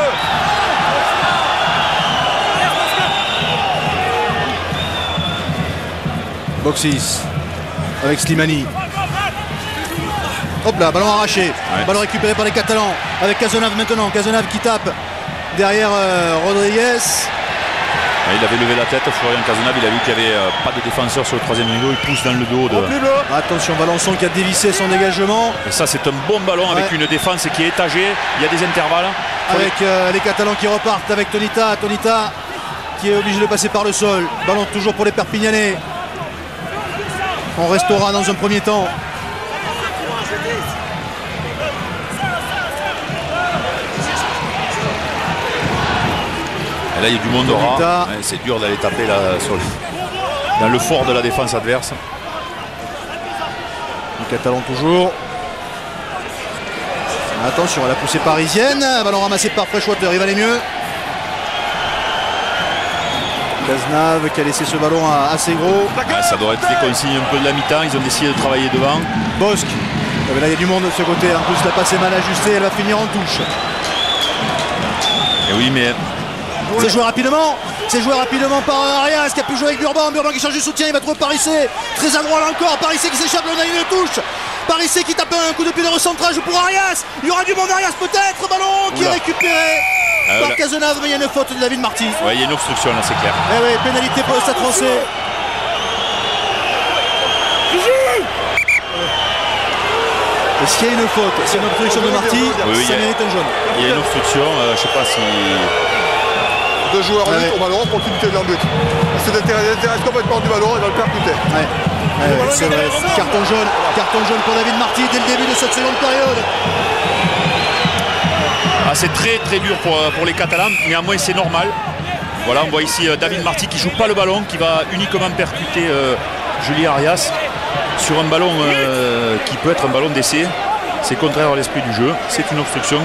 [SPEAKER 1] Boxis avec Slimani. Hop là, ballon arraché.
[SPEAKER 3] Ouais.
[SPEAKER 1] Ballon récupéré par les Catalans avec Cazenave maintenant. Cazenave qui tape derrière Rodriguez.
[SPEAKER 3] Il avait levé la tête, Florian Cazenave, il a vu qu'il n'y avait pas de défenseur sur le troisième rideau, il pousse dans le dos de...
[SPEAKER 1] Attention, Valençon qui a dévissé son dégagement.
[SPEAKER 3] Et ça c'est un bon ballon avec une défense qui est étagée, il y a des intervalles.
[SPEAKER 1] Avec les Catalans qui repartent avec Tonita qui est obligé de passer par le sol. Ballon toujours pour les Perpignanais. On restera dans un premier temps.
[SPEAKER 3] Et là il y a du monde au ras, c'est dur d'aller taper là, dans le fort de la défense adverse.
[SPEAKER 1] Les Catalans toujours. Attention à la poussée parisienne. Ballon ramassé par Freshwater, il va aller mieux. Cazenave qui a laissé ce ballon assez gros.
[SPEAKER 3] Ça doit être les consignes un peu de la mi-temps, ils ont décidé de travailler devant.
[SPEAKER 1] Bosque. Là il y a du monde de ce côté. En plus la passe est mal ajustée, elle va finir en touche.
[SPEAKER 3] Et oui mais...
[SPEAKER 1] C'est joué rapidement. C'est joué rapidement par Arias qui a pu jouer avec Burban. Burban qui change de soutien, il va trouver Parissé. Très à droite là encore. Parissé qui s'échappe, on a une touche. Parissé qui tape un coup de pied de recentrage pour Arias. Il y aura du monde Arias peut-être. Ballon qui est récupéré par Cazenave, mais il y a une faute de David Marty.
[SPEAKER 3] Ouais, il y a une obstruction là, c'est clair.
[SPEAKER 1] Eh oui, pénalité pour le Stade Français. Est-ce qu'il y a une faute? C'est une obstruction de Marty,
[SPEAKER 3] oui,
[SPEAKER 1] ça mérite un jaune.
[SPEAKER 3] Il y a une obstruction, je ne sais pas si...
[SPEAKER 4] Deux joueurs lutte au ballon, proximité de leur but. C'est d'intéresse complètement du ballon, ils vont le percuter.
[SPEAKER 1] C'est vrai. Carton jaune pour David Marty dès le début de cette seconde période.
[SPEAKER 3] Ah, c'est très très dur pour les Catalans, néanmoins c'est normal. Voilà, on voit ici David Marty qui ne joue pas le ballon, qui va uniquement percuter Julien Arias sur un ballon qui peut être un ballon d'essai. C'est contraire à l'esprit du jeu, c'est une obstruction.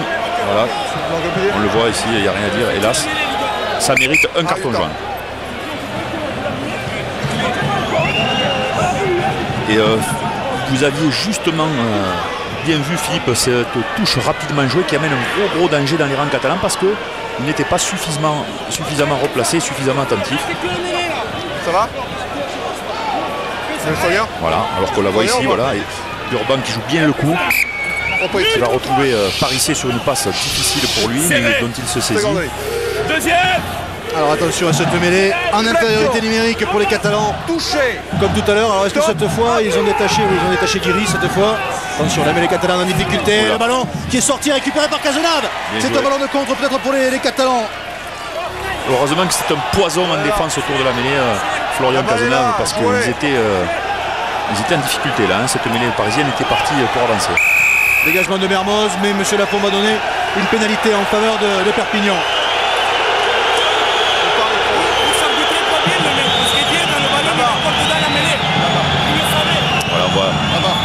[SPEAKER 3] Voilà, on le voit ici, il n'y a rien à dire, hélas. Ça mérite un carton jaune. Et vous aviez justement bien vu, Philippe, cette touche rapidement jouée qui amène un gros danger dans les rangs catalans parce qu'il n'était pas suffisamment replacé, suffisamment attentif.
[SPEAKER 4] Ça va?
[SPEAKER 3] Voilà, alors qu'on la voit ici, voilà, et Urban qui joue bien le coup, qui va retrouver Parissé sur une passe difficile pour lui, mais dont il se saisit.
[SPEAKER 6] Deuxième.
[SPEAKER 1] Alors attention à cette mêlée en infériorité numérique pour les Catalans.
[SPEAKER 4] Touché.
[SPEAKER 1] Comme tout à l'heure. Alors est-ce que cette fois ils ont détaché Guiri cette fois? Attention, la mêlée catalane en difficulté. Le ballon qui est sorti récupéré par Cazenave. C'est un ballon de contre peut-être pour les Catalans.
[SPEAKER 3] Heureusement que c'est un poison en défense autour de la mêlée, Florian Cazenave, parce qu'ils étaient en difficulté là. Cette mêlée parisienne était partie pour avancer.
[SPEAKER 1] Dégagement de Mermoz, mais M. Lafont va donner une pénalité en faveur de Perpignan.
[SPEAKER 3] Voilà, on voit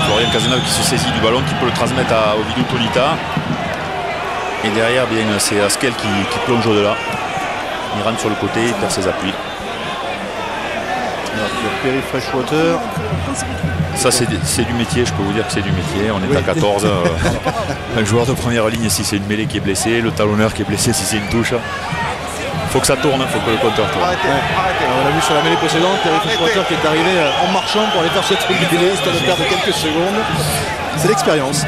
[SPEAKER 3] Florian Cazenave qui se saisit du ballon, qui peut le transmettre à Ovidiu Tonita. Et derrière, bien, c'est Askel qui plonge au-delà. Il rentre sur le côté, il perd ses appuis.
[SPEAKER 1] Perry Freshwater.
[SPEAKER 3] Ça c'est du métier, je peux vous dire que c'est du métier. On est à 14. Un joueur de première ligne si c'est une mêlée qui est blessée, le talonneur qui est blessé si c'est une touche. Faut que ça tourne, faut que le compteur tourne.
[SPEAKER 4] Arrêtez.
[SPEAKER 1] On l'a vu sur la mêlée précédente, Perry Freshwater qui est arrivé en marchant pour aller faire cette mêlée, histoire de perdre quelques secondes. C'est l'expérience.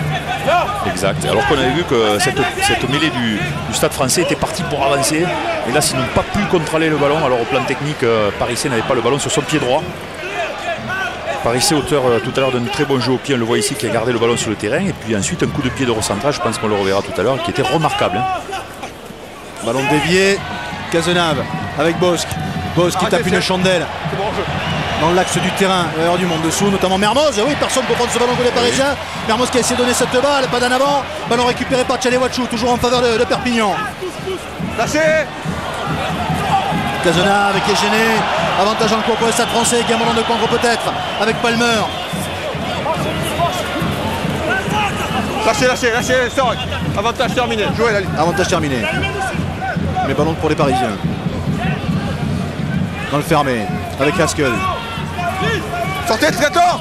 [SPEAKER 3] Exact. Alors qu'on avait vu que cette mêlée du Stade Français était partie pour avancer. Et là, s'ils n'ont pas pu contrôler le ballon, alors au plan technique, Parissé n'avait pas le ballon sur son pied droit. Parissé, auteur tout à l'heure d'un très bon jeu au pied, on le voit ici, qui a gardé le ballon sur le terrain. Et puis ensuite, un coup de pied de recentrage, je pense qu'on le reverra tout à l'heure, qui était remarquable.
[SPEAKER 1] Ballon dévié, Cazenave avec Bosque. Bosque qui tape une chandelle dans l'axe du terrain, d'ailleurs du monde dessous, notamment Mermoz. Oui, personne pour prendre ce ballon côté parisien. Mermoz qui a essayé de donner cette balle, pas d'en avant. Ballon récupéré par Tchalewachou, toujours en faveur de Perpignan.
[SPEAKER 4] Lâchez.
[SPEAKER 1] Cazenave qui est gêné. Avantage en cours pour le Stade Français, qui a un ballon de contre peut-être avec Palmer.
[SPEAKER 4] Lâchez, Sorek. Avantage terminé. Jouez,
[SPEAKER 1] avantage terminé. Mais ballon pour les Parisiens. Dans le fermé, avec Haskell.
[SPEAKER 4] Sortez, Traitor.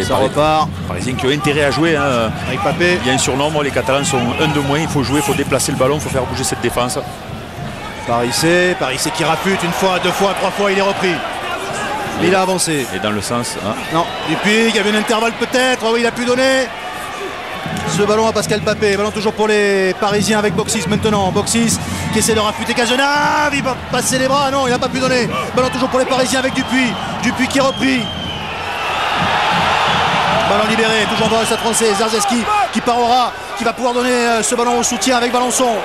[SPEAKER 1] Ça repart.
[SPEAKER 3] Les Parisiens qui ont intérêt à jouer. Hein.
[SPEAKER 1] Avec Papé.
[SPEAKER 3] Il y a un surnombre, les Catalans sont un de moins. Il faut jouer, il faut déplacer le ballon, il faut faire bouger cette défense.
[SPEAKER 1] Parissé qui rafute une fois, deux fois, trois fois, il est repris. Il a avancé.
[SPEAKER 3] Et dans le sens. Hein.
[SPEAKER 1] Non. Et puis il y avait un intervalle peut-être. Oui, il a pu donner. Ce ballon à Pascal Papé. Ballon toujours pour les Parisiens avec Boxis maintenant. Boxis qui essaie de rafuter Cazenave. Il va passer les bras. Non, il n'a pas pu donner. Ballon toujours pour les Parisiens avec Dupuis. Dupuis qui est repris. Ballon libéré. Toujours dans le Stade Français. Zarzeski qui parera. Qui va pouvoir donner ce ballon au soutien avec Balançon.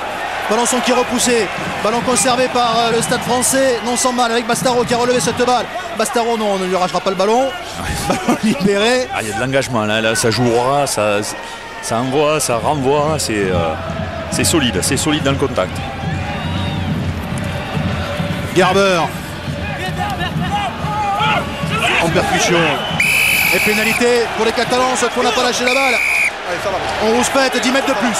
[SPEAKER 1] Balançon qui est repoussé. Ballon conservé par le Stade Français. Non sans mal avec Bastaro qui a relevé cette balle. Bastaro, non, on ne lui arrachera pas le ballon. Ballon libéré.
[SPEAKER 3] Ah, il y a de l'engagement là, ça jouera, ça envoie, ça renvoie. C'est solide dans le contact.
[SPEAKER 1] Gerber. En percussion. Et pénalité pour les Catalans, cette fois on n'a pas lâché la balle. On rouspète 10 mètres de plus.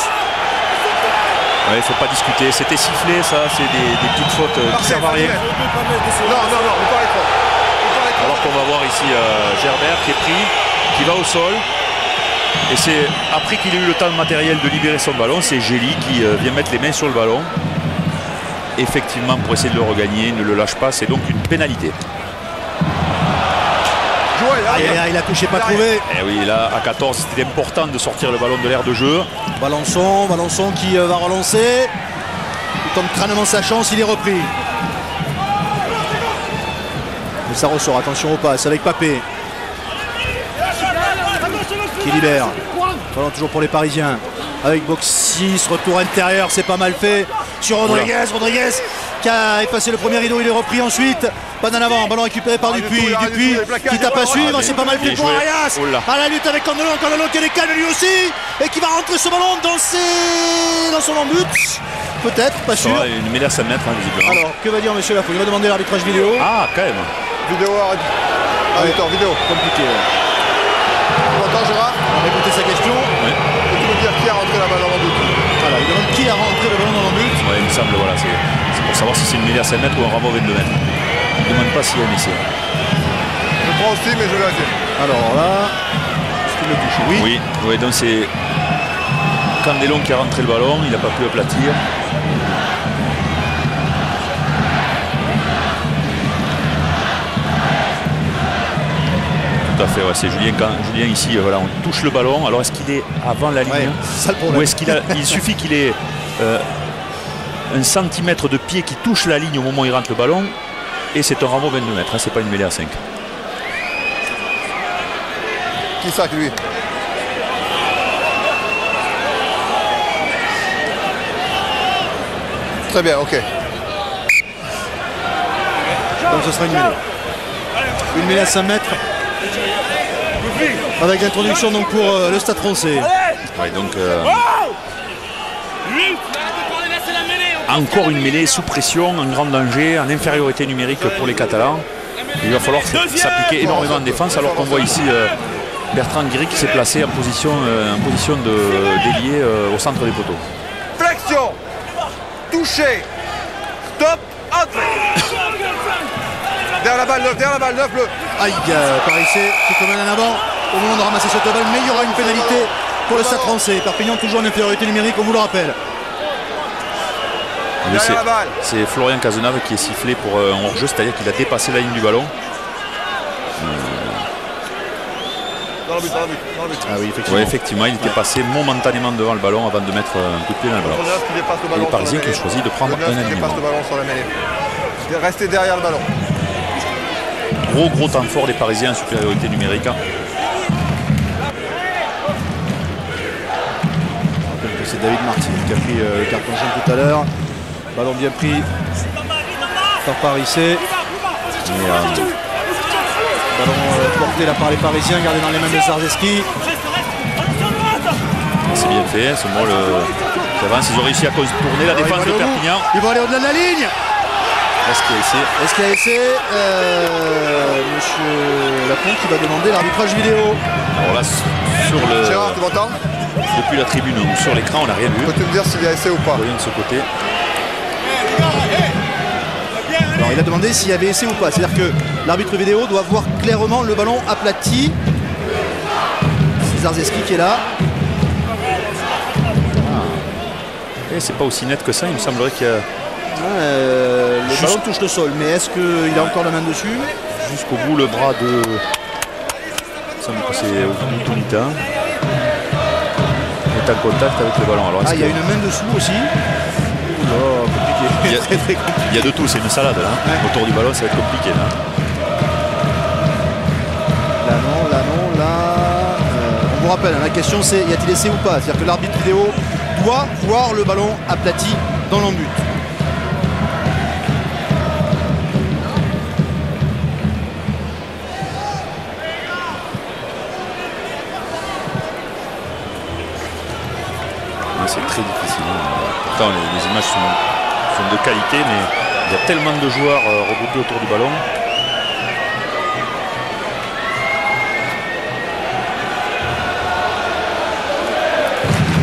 [SPEAKER 3] Il ne faut pas discuter, c'était sifflé ça, c'est des petites fautes qui servent à rien.
[SPEAKER 4] Non, vous parlez trop.
[SPEAKER 3] Alors qu'on va voir ici Gerber qui est pris, qui va au sol. Et c'est après qu'il ait eu le temps matériel de libérer son ballon, c'est Gély qui vient mettre les mains sur le ballon. Effectivement, pour essayer de le regagner, il ne le lâche pas, c'est donc une pénalité.
[SPEAKER 1] Il a touché, pas trouvé.
[SPEAKER 3] Et oui, là, à 14, c'était important de sortir le ballon de l'aire de jeu.
[SPEAKER 1] Balançon qui va relancer. Il tombe crânement sa chance, il est repris. Mais ça ressort, attention au passe avec Papé. Qui libère. Ballon toujours pour les Parisiens. Avec Boxis, retour intérieur, c'est pas mal fait. Sur Rodriguez qui a effacé le premier rideau, il est repris ensuite. Pas en avant, ballon récupéré par Dupuis. Dupuis qui tape à suivre, c'est pas mal fait pour Arias. À la lutte avec Candelo qui est calme lui aussi. Et qui va rentrer ce ballon dans son embut. Peut-être, pas sûr.
[SPEAKER 3] Une mêlée à 5 mètres, visiblement.
[SPEAKER 1] Alors, que va dire monsieur Lafont? Il va demander l'arbitrage vidéo.
[SPEAKER 3] Ah, quand même.
[SPEAKER 4] Vidéo, vidéo.
[SPEAKER 1] Compliqué.
[SPEAKER 4] Tu m'entends, Gérard?
[SPEAKER 1] On va écouter sa question.
[SPEAKER 3] Oui.
[SPEAKER 4] Et tu veux dire qui a rentré la balle dans l'embut?
[SPEAKER 1] Voilà, il demande qui a rentré le ballon dans l'embut.
[SPEAKER 3] Ouais, il me semble, voilà, c'est pour savoir si c'est une mêlée à 5 mètres ou un renvoi 22 mètres. Il ne demande pas s'il y a un essai.
[SPEAKER 4] Je crois aussi, mais je vais vérifier.
[SPEAKER 1] Alors là, est-ce qu'il le touche?
[SPEAKER 3] Oui, donc c'est Candelo qui a rentré le ballon, il n'a pas pu aplatir. Tout à fait, ouais, c'est Julien ici, voilà, on touche le ballon. Alors est-ce qu'il est avant la ligne ou est-ce il suffit qu'il ait un centimètre de pied qui touche la ligne au moment où il rentre le ballon et c'est un renvoi 22 mètres, hein, c'est pas une mêlée à 5.
[SPEAKER 4] Qui ça, lui? Très bien, ok.
[SPEAKER 1] Donc ce sera une mêlée. Une mêlée à 5 mètres. Avec l'introduction donc pour le Stade Français.
[SPEAKER 3] Ouais, donc encore une mêlée sous pression, en grand danger, en infériorité numérique pour les Catalans. Il va falloir s'appliquer énormément en défense alors qu'on voit ici Bertrand Guéry qui s'est placé en position d'ailier au centre des poteaux.
[SPEAKER 4] Flexion, touché, stop, entrée. Derrière la balle, 9 bleu.
[SPEAKER 1] Aïe, Parissé qui commande en avant au moment de ramasser cette balle, mais il y aura une pénalité pour le Stade Français. Perpignan toujours en infériorité numérique, on vous le rappelle.
[SPEAKER 3] C'est Florian Cazenave qui est sifflé pour un hors-jeu, c'est-à-dire qu'il a dépassé la ligne du ballon.
[SPEAKER 4] Dans le but.
[SPEAKER 1] Ah oui, effectivement.
[SPEAKER 3] Ouais, effectivement, il était passé momentanément devant le ballon avant de mettre un coup de pied dans le ballon. Et les Parisiens qui ont choisi de prendre un alignement.
[SPEAKER 4] Restez derrière le ballon.
[SPEAKER 3] Gros temps fort des Parisiens en supériorité numérique.
[SPEAKER 1] C'est David Martin qui a pris le carton jaune tout à l'heure. Ballon bien pris par Parissé. Ballon porté là par les Parisiens, gardé dans les mains de Zarzeski.
[SPEAKER 3] C'est bien fait, ce mot qui avance, ils ont réussi à contourner la défense de Perpignan.
[SPEAKER 1] Ils vont aller au-delà de la ligne.
[SPEAKER 3] Est-ce qu'il y a essai?
[SPEAKER 1] Monsieur Lafont qui va demander l'arbitrage vidéo.
[SPEAKER 3] Alors là, sur le...
[SPEAKER 4] Gérard, tu m'entends?
[SPEAKER 3] Depuis la tribune ou sur l'écran, on n'a rien vu.
[SPEAKER 4] Peux-tu me dire s'il y a essai ou pas?
[SPEAKER 3] Rien de ce côté.
[SPEAKER 1] Alors il a demandé s'il y avait essai ou pas. C'est-à-dire que l'arbitre vidéo doit voir clairement le ballon aplati. C'est Zarzeski qui est là.
[SPEAKER 3] Et c'est pas aussi net que ça, il me semblerait qu'il y a...
[SPEAKER 1] le ballon touche le sol, mais est-ce qu'il a encore la main dessus?
[SPEAKER 3] Jusqu'au bout, le bras de... Il semble que c'est Outounita. Est en contact avec le ballon. Alors,
[SPEAKER 1] il y a une main dessous aussi. Oh, compliqué. Très compliqué.
[SPEAKER 3] Il y a de tout, c'est une salade là. Ouais. Autour du ballon, ça va être compliqué là.
[SPEAKER 1] On vous rappelle, la question c'est y a-t-il essai ou pas? C'est-à-dire que l'arbitre vidéo doit voir le ballon aplati dans l'embut.
[SPEAKER 3] C'est très difficile. Pourtant, les images sont de qualité, mais il y a tellement de joueurs regroupés autour du ballon.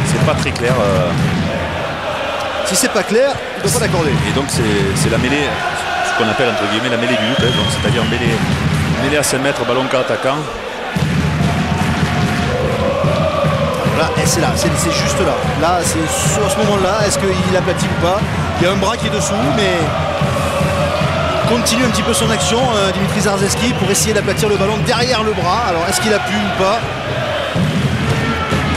[SPEAKER 3] C'est pas très clair.
[SPEAKER 1] Si c'est pas clair, il ne peut pas l'accorder.
[SPEAKER 3] Et donc c'est la mêlée, ce qu'on appelle entre guillemets la mêlée du but, donc c'est-à-dire mêlée à 5 mètres, ballon cas attaquant.
[SPEAKER 1] Là, c'est là, c'est juste là. Là, c'est à ce moment-là, est-ce qu'il aplatit ou pas? Il y a un bras qui est dessous, mais continue un petit peu son action, Dimitri Zarzeski, pour essayer d'aplatir le ballon derrière le bras. Alors est-ce qu'il a pu ou pas?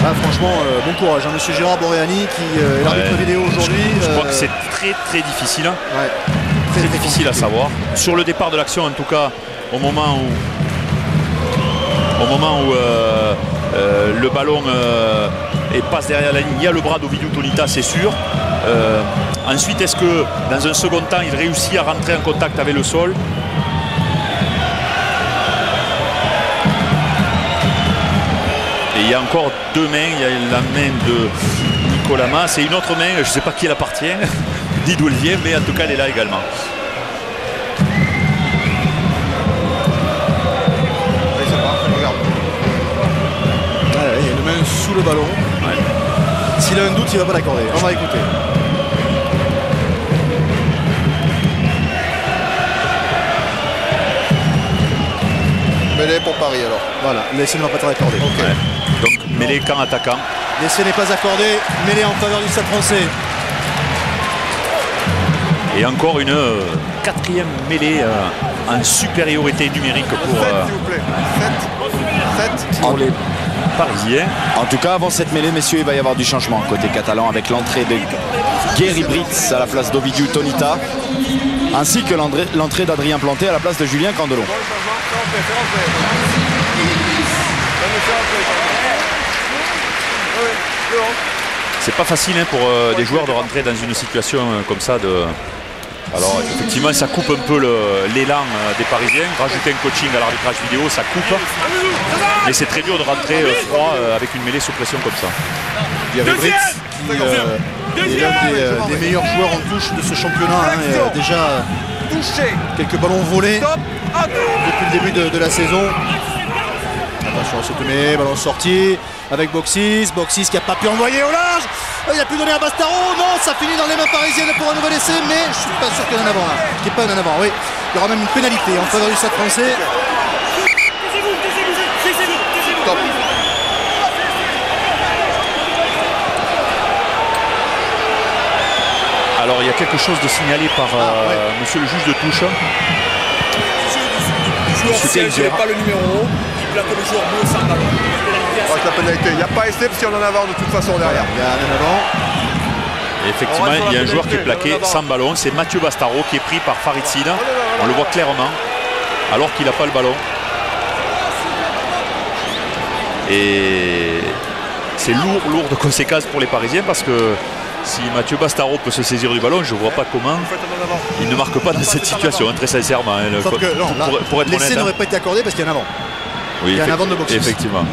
[SPEAKER 1] Ah, franchement, bon courage, hein, monsieur Gérard Boréani qui est l'arbitre vidéo aujourd'hui.
[SPEAKER 3] Je crois que c'est très difficile.
[SPEAKER 1] Ouais,
[SPEAKER 3] très difficile à savoir. Sur le départ de l'action, en tout cas, au moment où le ballon passe derrière la ligne, il y a le bras d'Ovidiu Tonita, c'est sûr. Ensuite, est-ce que dans un second temps, il réussit à rentrer en contact avec le sol? Et il y a encore deux mains. Il y a la main de Nicolas Mas et une autre main, je ne sais pas qui elle appartient, ni d'où elle vient, mais en tout cas, elle est là également.
[SPEAKER 1] Il y a une main sous le ballon. Ouais. S'il a un doute, il ne va pas l'accorder. On va écouter.
[SPEAKER 4] Mêlée pour Paris alors.
[SPEAKER 1] Voilà, l'essai ne va pas être accordé.
[SPEAKER 3] Okay. Ouais. Donc mêlée camp attaquant.
[SPEAKER 1] L'essai n'est pas accordé, mêlée en faveur du Stade Français.
[SPEAKER 3] Et encore une quatrième mêlée en supériorité numérique pour,
[SPEAKER 4] s'il vous plaît. 7.
[SPEAKER 3] Pour les Parisiens.
[SPEAKER 2] En tout cas, avant cette mêlée, messieurs, il va y avoir du changement côté catalan avec l'entrée de Guéry Britz à la place d'Ovidiu Tonita, ainsi que l'entrée d'Adrien Planté à la place de Julien Candelon.
[SPEAKER 3] C'est pas facile hein, pour des joueurs de rentrer dans une situation comme ça. Alors effectivement, ça coupe un peu l'élan des Parisiens. Rajouter un coaching à l'arbitrage vidéo, ça coupe. Mais c'est très dur de rentrer froid avec une mêlée sous pression comme ça.
[SPEAKER 1] Il y avait Britz qui est l'un des meilleurs joueurs en touche de ce championnat. Hein, déjà quelques ballons volés depuis le début de la saison. Attention à cette mêlée, ballon sorti avec Boxis qui n'a pas pu envoyer au large. Il a pu donner à Bastaro. Non, ça finit dans les mains parisiennes pour un nouvel essai, mais je suis pas sûr qu'il y en a un avant. Qu'il n'y ait pas un avant. Oui, il y aura même une pénalité en faveur du Stade Français.
[SPEAKER 4] Top.
[SPEAKER 3] Alors il y a quelque chose de signalé par monsieur le juge de touche.
[SPEAKER 8] C'était pas le numéro qui plaque le joueur bleu sans ballon.
[SPEAKER 4] Avec la pénalité. Il n'y a pas essai parce qu'il y en a un avant de toute façon derrière.
[SPEAKER 1] Il y a un avant.
[SPEAKER 3] Et effectivement, il y a un joueur qui est plaqué sans ballon. C'est Mathieu Bastaro qui est pris par Farid Sid. On le voit clairement alors qu'il n'a pas le ballon. Et c'est lourd de conséquences pour les Parisiens parce que si Mathieu Bastaro peut se saisir du ballon, je ne vois pas comment il ne marque pas dans cette situation, hein, très sincèrement. Hein,
[SPEAKER 1] sauf que non,
[SPEAKER 3] pour être
[SPEAKER 1] l'essai
[SPEAKER 3] honnête,
[SPEAKER 1] n'aurait pas été accordé parce qu'il y a un avant.
[SPEAKER 3] Oui,
[SPEAKER 1] il y a un avant de Boxis.
[SPEAKER 3] Effectivement.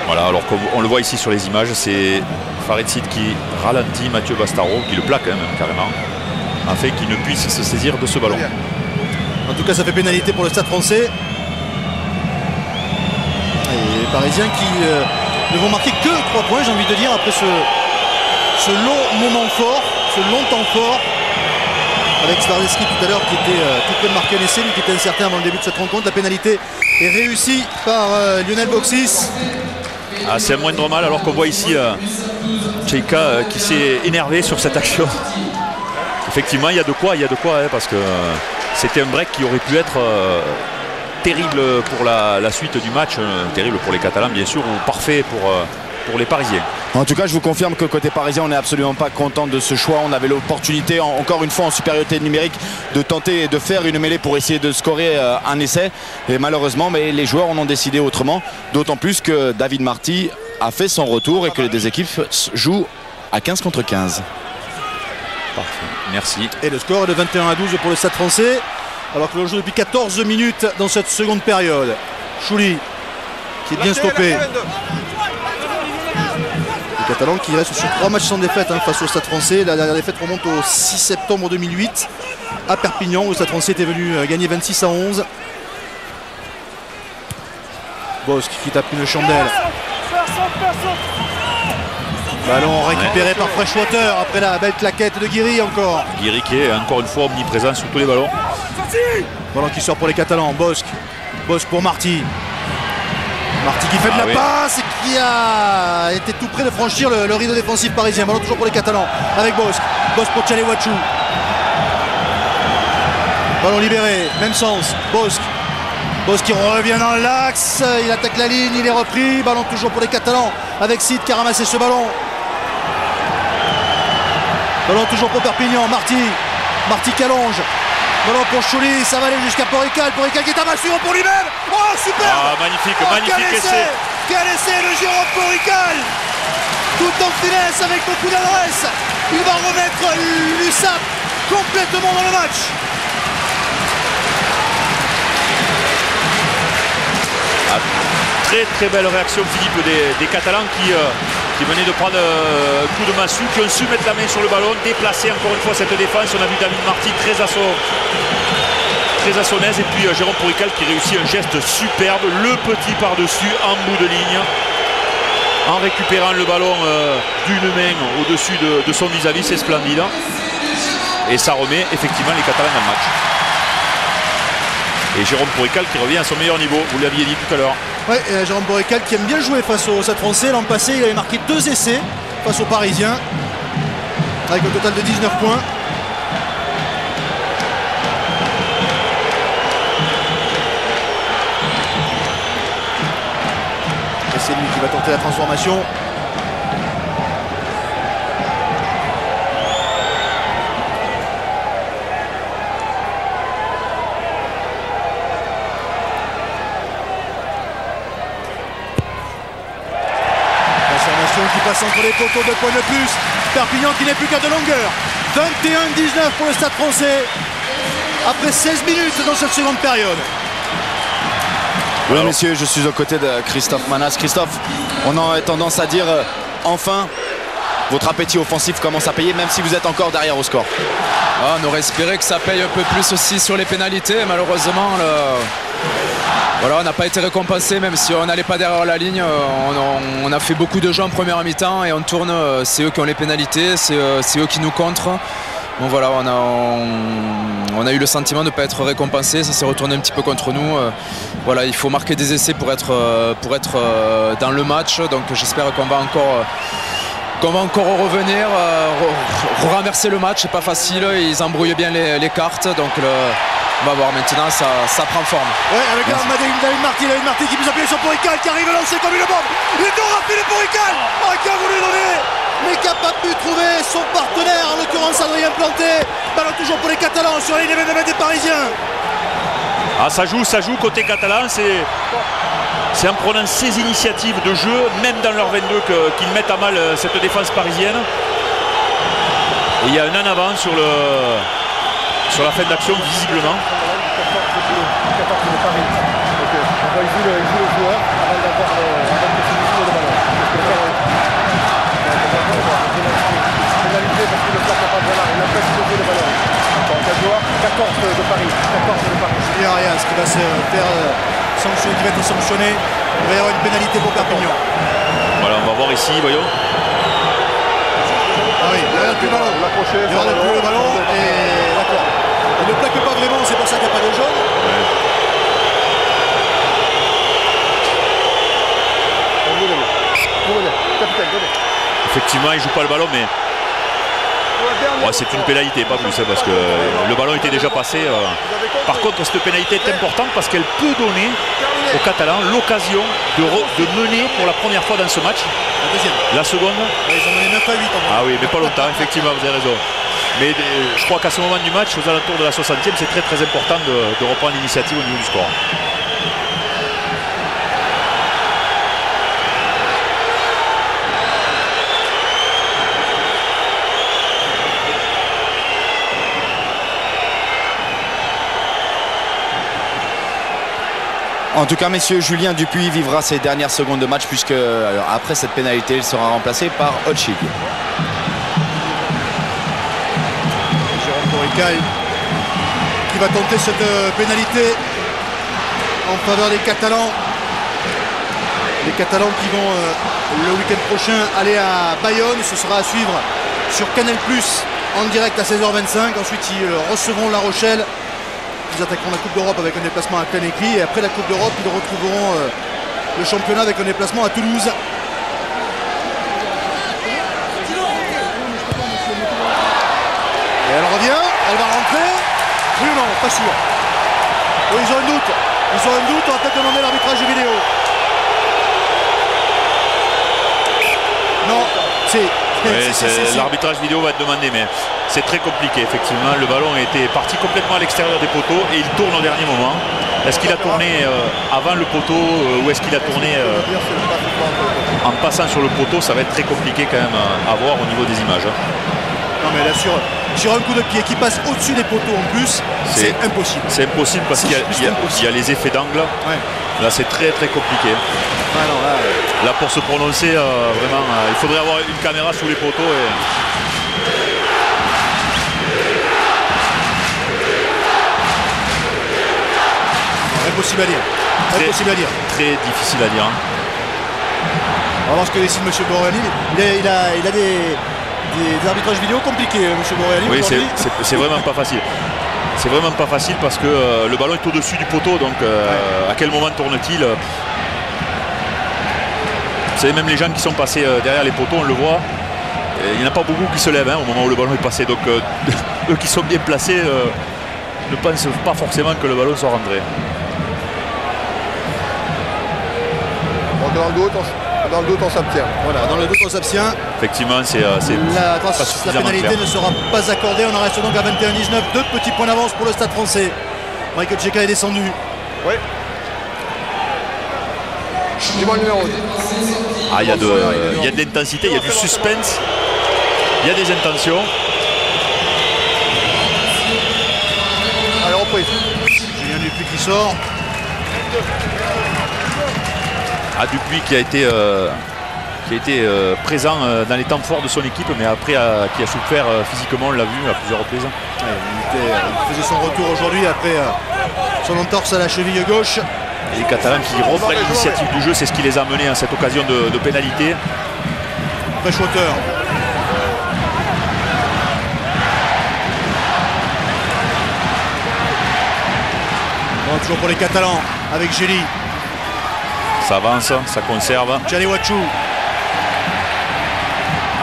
[SPEAKER 3] Voilà, alors comme on le voit ici sur les images, c'est Farid Sid qui ralentit Mathieu Bastaro, qui le plaque hein, même, carrément, afin qu'il ne puisse se saisir de ce ballon.
[SPEAKER 1] En tout cas, ça fait pénalité pour le Stade Français. Et les Parisiens qui ne vont marquer que 3 points, j'ai envie de dire, après ce long moment fort, ce long temps fort. Avec Zarzeski tout à l'heure qui était tout près de marquer un essai, lui qui était incertain avant le début de cette rencontre. La pénalité est réussie par Lionel Boxis.
[SPEAKER 3] Ah, c'est un moindre mal alors qu'on voit ici Tcheika qui s'est énervé sur cette action. Effectivement, il y a de quoi hein, parce que c'était un break qui aurait pu être terrible pour la suite du match, terrible pour les Catalans bien sûr, ou parfait pour les Parisiens.
[SPEAKER 2] En tout cas, je vous confirme que côté parisien, on n'est absolument pas content de ce choix. On avait l'opportunité, encore une fois en supériorité numérique, de tenter de faire une mêlée pour essayer de scorer un essai. Et malheureusement, mais les joueurs en ont décidé autrement. D'autant plus que David Marty a fait son retour et que les deux équipes jouent à 15 contre 15.
[SPEAKER 3] Parfait, merci.
[SPEAKER 1] Et le score est de 21-12 pour le Stade Français. Alors que l'on joue depuis 14 minutes dans cette seconde période. Chouli qui est bien stoppé. Les Catalans qui restent sur 3 matchs sans défaite hein, face au Stade Français. La dernière défaite remonte au 6 septembre 2008 à Perpignan où le Stade Français était venu gagner 26-11. Bosque qui tape une chandelle. Ballon récupéré par Freshwater après la belle claquette de Guiri encore.
[SPEAKER 3] Guiri qui est encore une fois omniprésent sur tous les ballons.
[SPEAKER 1] Ballon qui sort pour les Catalans. Bosque pour Marty. Marty qui fait de la passe et qui a été tout près de franchir le rideau défensif parisien. Ballon toujours pour les Catalans avec Bosque. Bosque pour Tchalewachou. Ballon libéré, même sens. Bosque. Bosque qui revient dans l'axe. Il attaque la ligne, il est repris. Ballon toujours pour les Catalans avec Sid qui a ramassé ce ballon. Ballon toujours pour Perpignan. Marty qui allonge. Ballon pour Chouli, ça va aller jusqu'à Porical qui est à mal suivant pour lui-même. Oh super.
[SPEAKER 3] Magnifique, magnifique essai.
[SPEAKER 1] Quel essai le Jérôme Porical. Tout en finesse avec beaucoup d'adresse. Il va remettre l'USAP complètement dans le match.
[SPEAKER 3] Très très belle réaction, Philippe, des Catalans qui venaient de prendre un coup de massue, qui ont su mettre la main sur le ballon, déplacer encore une fois cette défense. On a vu David Marty très à son aise, et puis Jérôme Porical qui réussit un geste superbe, le petit par-dessus en bout de ligne, en récupérant le ballon d'une main au-dessus de son vis-à-vis. C'est splendide, et ça remet effectivement les Catalans dans le match. Et Jérôme Porical qui revient à son meilleur niveau, vous l'aviez dit tout à l'heure.
[SPEAKER 1] Oui, Jérôme Porical qui aime bien jouer face au Stade Français. L'an passé, il avait marqué 2 essais face aux Parisiens, avec un total de 19 points. Et c'est lui qui va tenter la transformation. Qui passe entre les poteaux, 2 points de plus. Perpignan qui n'est plus qu'à de longueur. 21-19 pour le Stade Français après 16 minutes dans cette seconde période.
[SPEAKER 2] Oui, messieurs, je suis aux côtés de Christophe Manas. Christophe, on a tendance à dire enfin votre appétit offensif commence à payer, même si vous êtes encore derrière au score.
[SPEAKER 9] On aurait espéré que ça paye un peu plus aussi sur les pénalités. Malheureusement, voilà, on n'a pas été récompensé, même si on n'allait pas derrière la ligne. On a fait beaucoup de jeux en première mi-temps et on tourne. C'est eux qui ont les pénalités, c'est eux qui nous contrent. Donc voilà, on a eu le sentiment de ne pas être récompensé. Ça s'est retourné un petit peu contre nous. Voilà, il faut marquer des essais pour être dans le match. Donc j'espère qu'on va encore revenir, renverser le match. C'est pas facile, ils embrouillent bien les cartes. Donc on va voir maintenant, ça prend forme.
[SPEAKER 1] Ouais, avec David Marty qui peut s'appuyer sur Porical qui arrive à lancer comme une bombe. Il est rapide de Porical, qui a voulu donner, mais qui n'a pas pu trouver son partenaire, en l'occurrence Adrien Planté. Ballon toujours pour les Catalans sur les 20 mètres des Parisiens.
[SPEAKER 3] Ça joue côté catalan. C'est en prenant ces initiatives de jeu, même dans leur 22, qu'ils mettent à mal cette défense parisienne. Et il y a un en avant sur la fin d'action, visiblement.
[SPEAKER 1] Julien Arias qui va se faire sanctionner, qui va être sanctionné. Il va y avoir une pénalité pour Perpignan.
[SPEAKER 3] Voilà, on va voir ici, voyons.
[SPEAKER 1] Ah oui, il regarde plus le ballon. Il regarde plus le ballon et d'accord. Il ne plaque pas vraiment, c'est pour ça qu'il n'y a pas de jaune.
[SPEAKER 3] Effectivement, il ne joue pas le ballon, mais c'est une pénalité, pas plus, parce que le ballon était déjà passé. Par contre, cette pénalité est importante parce qu'elle peut donner aux Catalans l'occasion de mener pour la première fois dans ce match. La seconde.
[SPEAKER 1] Ils ont mené 9 à 8 en
[SPEAKER 3] Ah oui, mais pas longtemps, effectivement, vous avez raison. Mais je crois qu'à ce moment du match, aux alentours de la 60e, c'est très très important de reprendre l'initiative au niveau du score.
[SPEAKER 2] En tout cas, messieurs, Julien Dupuis vivra ses dernières secondes de match puisque après cette pénalité, il sera remplacé par Hotchig.
[SPEAKER 1] Jérôme Porical qui va tenter cette pénalité en faveur des Catalans. Les Catalans qui vont le week-end prochain aller à Bayonne. Ce sera à suivre sur Canal+ en direct à 16h25. Ensuite, ils recevront La Rochelle. Ils attaqueront la Coupe d'Europe avec un déplacement à Canéclis. Et après la Coupe d'Europe, ils retrouveront le championnat avec un déplacement à Toulouse. elle revient, elle va rentrer. Oui ou non? Pas sûr. Oui, ils ont un doute. Ils ont un doute, on va peut-être demander l'arbitrage vidéo. Non,
[SPEAKER 3] l'arbitrage vidéo va être demandé, mais c'est très compliqué effectivement. Le ballon était parti complètement à l'extérieur des poteaux et il tourne au dernier moment. Est-ce qu'il a tourné avant le poteau ou est-ce qu'il a tourné en passant sur le poteau? Ça va être très compliqué quand même à voir au niveau des images.
[SPEAKER 1] Non mais là sur un coup de pied qui passe au-dessus des poteaux en plus, c'est impossible.
[SPEAKER 3] C'est impossible parce qu'il y a les effets d'angle. Ouais. Là c'est très très compliqué.
[SPEAKER 1] Ouais, non,
[SPEAKER 3] là pour se prononcer vraiment, il faudrait avoir une caméra sous les poteaux.
[SPEAKER 1] Impossible à dire. Impossible à dire.
[SPEAKER 3] Très difficile à dire.
[SPEAKER 1] On va voir ce que décide M. Borelli. Il a des arbitrages vidéo compliqués, M. Borelli.
[SPEAKER 3] Oui, c'est vraiment pas facile. C'est vraiment pas facile parce que le ballon est au-dessus du poteau, donc à quel moment tourne-t-il? Vous savez, même les gens qui sont passés derrière les poteaux, on le voit, il n'y en a pas beaucoup qui se lèvent au moment où le ballon est passé. Donc eux qui sont bien placés ne pensent pas forcément que le ballon soit rentré.
[SPEAKER 4] Dans le doute, on s'abstient.
[SPEAKER 1] Voilà, dans le doute, on s'abstient.
[SPEAKER 3] Effectivement,
[SPEAKER 1] la pénalité ne sera pas accordée. On en reste donc à 21-19. 2 petits points d'avance pour le Stade Français. Michael Cheka est descendu.
[SPEAKER 4] Oui. Dis-moi le numéro.
[SPEAKER 3] Il y a de l'intensité, il y a du suspense, il y a des intentions.
[SPEAKER 4] Allez, reprise.
[SPEAKER 1] Julien Dupuis qui sort.
[SPEAKER 3] Dupuis qui a été présent dans les temps forts de son équipe, mais après qui a souffert physiquement, on l'a vu à plusieurs reprises.
[SPEAKER 1] Il faisait son retour aujourd'hui après son entorse à la cheville gauche.
[SPEAKER 3] Et les Catalans qui reprennent l'initiative du jeu, c'est ce qui les a menés à cette occasion de pénalité.
[SPEAKER 1] Freshwater. Bon, toujours pour les Catalans avec Gély.
[SPEAKER 3] Ça avance, ça conserve.
[SPEAKER 1] Gianni Wachou.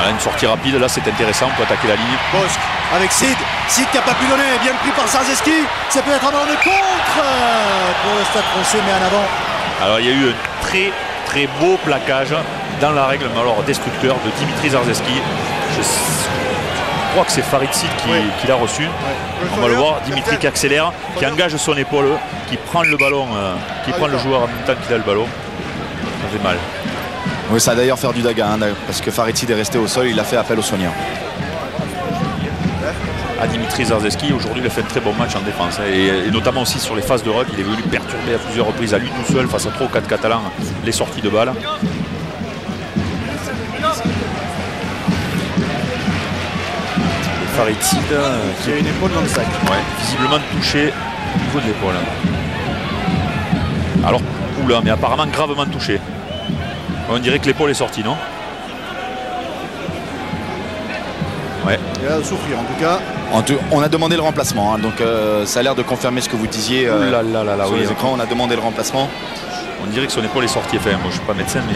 [SPEAKER 3] Une sortie rapide, là c'est intéressant pour attaquer la ligne.
[SPEAKER 1] Bosque avec Sid. Sid qui n'a pas pu donner, bien pris par Sarzeski. Ça peut être un ballon de contre pour le Stade Français, mais en avant.
[SPEAKER 3] Alors il y a eu un très très beau plaquage dans la règle, mais alors destructeur de Dimitri Zarzeski. Je crois que c'est Farid Sid qui l'a reçu. On va le voir, Dimitri qui accélère, qui engage son épaule, qui prend le ballon, qui prend le joueur en même temps qu'il a le ballon. Ça fait mal.
[SPEAKER 2] Oui, ça a d'ailleurs fait du dégât, parce que Farid Sid est resté au sol, il a fait appel aux soignants.
[SPEAKER 3] Dimitri Zarzeski, aujourd'hui il a fait un très bon match en défense, et notamment aussi sur les phases de ruck, il est venu perturber à plusieurs reprises à lui tout seul face à 3 ou 4 Catalans les sorties de balles. Farid Sid
[SPEAKER 1] qui a une épaule dans le sac.
[SPEAKER 3] Ouais, visiblement touché au niveau de l'épaule. Alors, oula, mais apparemment gravement touché. On dirait que l'épaule est sortie, non? Ouais.
[SPEAKER 1] Il va souffrir en tout cas.
[SPEAKER 2] On a demandé le remplacement, donc ça a l'air de confirmer ce que vous disiez sur les écrans. On a demandé le remplacement.
[SPEAKER 3] On dirait que son épaule est sortie. Enfin, moi je ne suis pas médecin, mais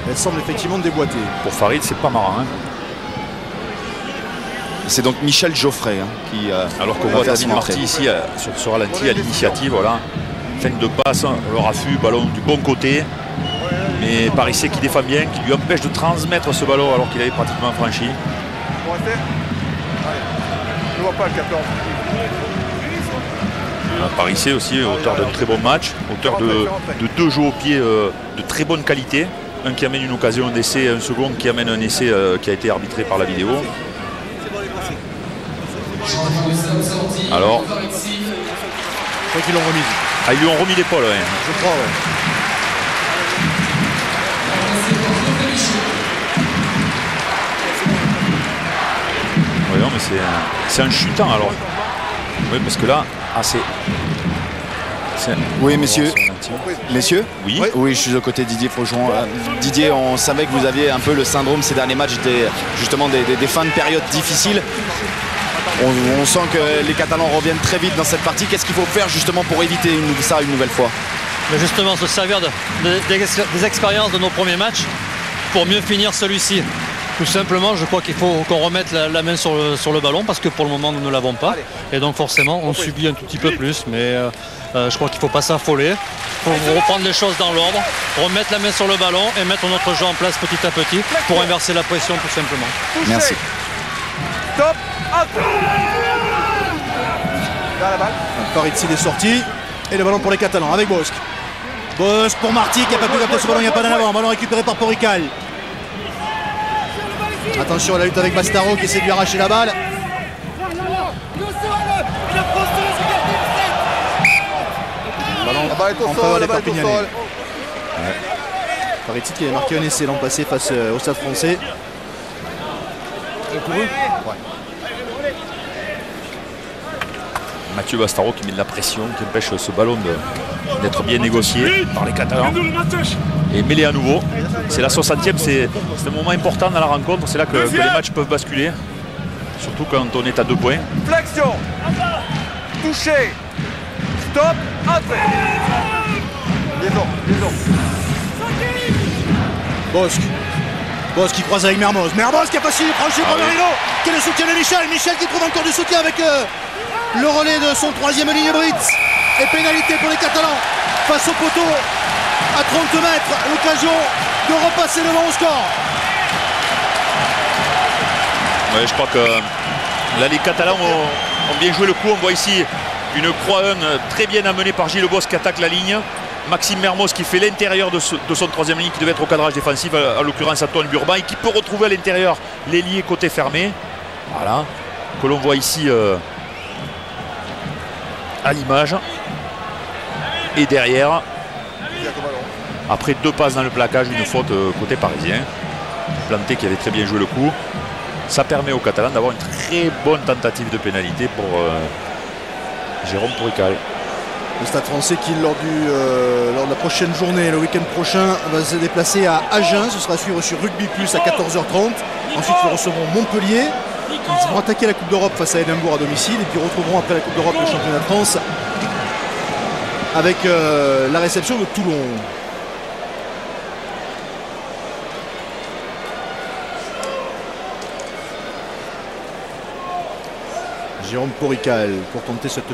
[SPEAKER 1] elle semble effectivement déboîtée.
[SPEAKER 3] Pour Farid, c'est pas marrant.
[SPEAKER 2] C'est donc Michel Geoffrey qui.
[SPEAKER 3] Alors qu'on voit David Marty ici sur ce ralenti à l'initiative, voilà. Fin de passe, le raffut, ballon du bon côté. Mais Parissé qui défend bien, qui lui empêche de transmettre ce ballon alors qu'il avait pratiquement franchi.
[SPEAKER 4] Je ne vois pas le capteur.
[SPEAKER 3] Parissé aussi, auteur d'un très bon match, auteur de 2 jeux au pied de très bonne qualité. Un qui amène une occasion d'essai, un second qui amène un essai qui a été arbitré par la vidéo. Alors,
[SPEAKER 1] je crois qu'ils l'ont remis.
[SPEAKER 3] Ils lui ont remis l'épaule, ouais.
[SPEAKER 1] Je crois, ouais.
[SPEAKER 3] Oui, non, mais c'est un chutant alors. Oui, parce que là, c'est.
[SPEAKER 2] Oui, messieurs. Messieurs,
[SPEAKER 3] oui,
[SPEAKER 2] je suis aux côtés de Didier Faujon. Didier, on savait que vous aviez un peu le syndrome ces derniers matchs, justement des fins de période difficiles. On sent que les Catalans reviennent très vite dans cette partie. Qu'est-ce qu'il faut faire justement pour éviter ça une nouvelle fois?
[SPEAKER 7] Mais justement, se servir des expériences de nos premiers matchs pour mieux finir celui-ci. Tout simplement, je crois qu'il faut qu'on remette la main sur le ballon parce que pour le moment, nous ne l'avons pas. Et donc forcément, on subit un tout petit peu plus. Mais je crois qu'il ne faut pas s'affoler. Il faut reprendre les choses dans l'ordre, remettre la main sur le ballon et mettre notre jeu en place petit à petit pour inverser la pression tout simplement.
[SPEAKER 2] Merci.
[SPEAKER 4] Stop. Là, la balle.
[SPEAKER 1] Farid est sorti. Et le ballon pour les Catalans avec Bosque. Bosque pour Marty qui n'a pas pu capter ce ballon, il n'y a pas d'en avant. Ballon récupéré par Porical. Attention à la lutte avec Bastaro qui essaie de lui arracher la balle. Ballon
[SPEAKER 4] La balle est au
[SPEAKER 1] en
[SPEAKER 4] sol,
[SPEAKER 1] faveur
[SPEAKER 4] la
[SPEAKER 1] des
[SPEAKER 4] balle est au
[SPEAKER 1] Perpignanais.
[SPEAKER 4] sol.
[SPEAKER 1] Farid qui avait marqué un essai l'an passé face au Stade Français.
[SPEAKER 3] Mathieu Bastaro qui met de la pression, qui empêche ce ballon d'être bien négocié par les Catalans. Et mêlé à nouveau. C'est la 60e, c'est un moment important dans la rencontre. C'est là que les matchs peuvent basculer. Surtout quand on est à 2 points.
[SPEAKER 4] Flexion. Touché. Stop. Entrée. Liaison.
[SPEAKER 1] Bosque qui croise avec Mermoz. Mermoz qui a facile franchi par le rideau. Qui est le soutien de Michel. Michel qui trouve encore du soutien avec le relais de son 3e ligne Britz. Et pénalité pour les Catalans face au poteau à 30 mètres. L'occasion de repasser devant au score.
[SPEAKER 3] Ouais, je crois que là les Catalans ont bien joué le coup. On voit ici une croix 1 très bien amenée par Gilles Bosque qui attaque la ligne. Maxime Mermoz qui fait l'intérieur de son 3e ligne qui devait être au cadrage défensif, en l'occurrence Antoine Burban, et qui peut retrouver à l'intérieur l'ailier côté fermé. Voilà, que l'on voit ici à l'image. Et derrière, après 2 passes dans le plaquage, une faute côté parisien. Planté qui avait très bien joué le coup. Ça permet aux Catalans d'avoir une très bonne tentative de pénalité pour Jérôme Porical.
[SPEAKER 1] Le Stade Français qui, lors de la prochaine journée, le week-end prochain, va se déplacer à Agen. Ce sera à suivre sur Rugby Plus à 14h30. Ensuite, ils recevront Montpellier. Ils vont attaquer la Coupe d'Europe face à Édimbourg à domicile. Et puis retrouveront après la Coupe d'Europe le championnat de France avec la réception de Toulon. Jérôme Porical pour tenter cette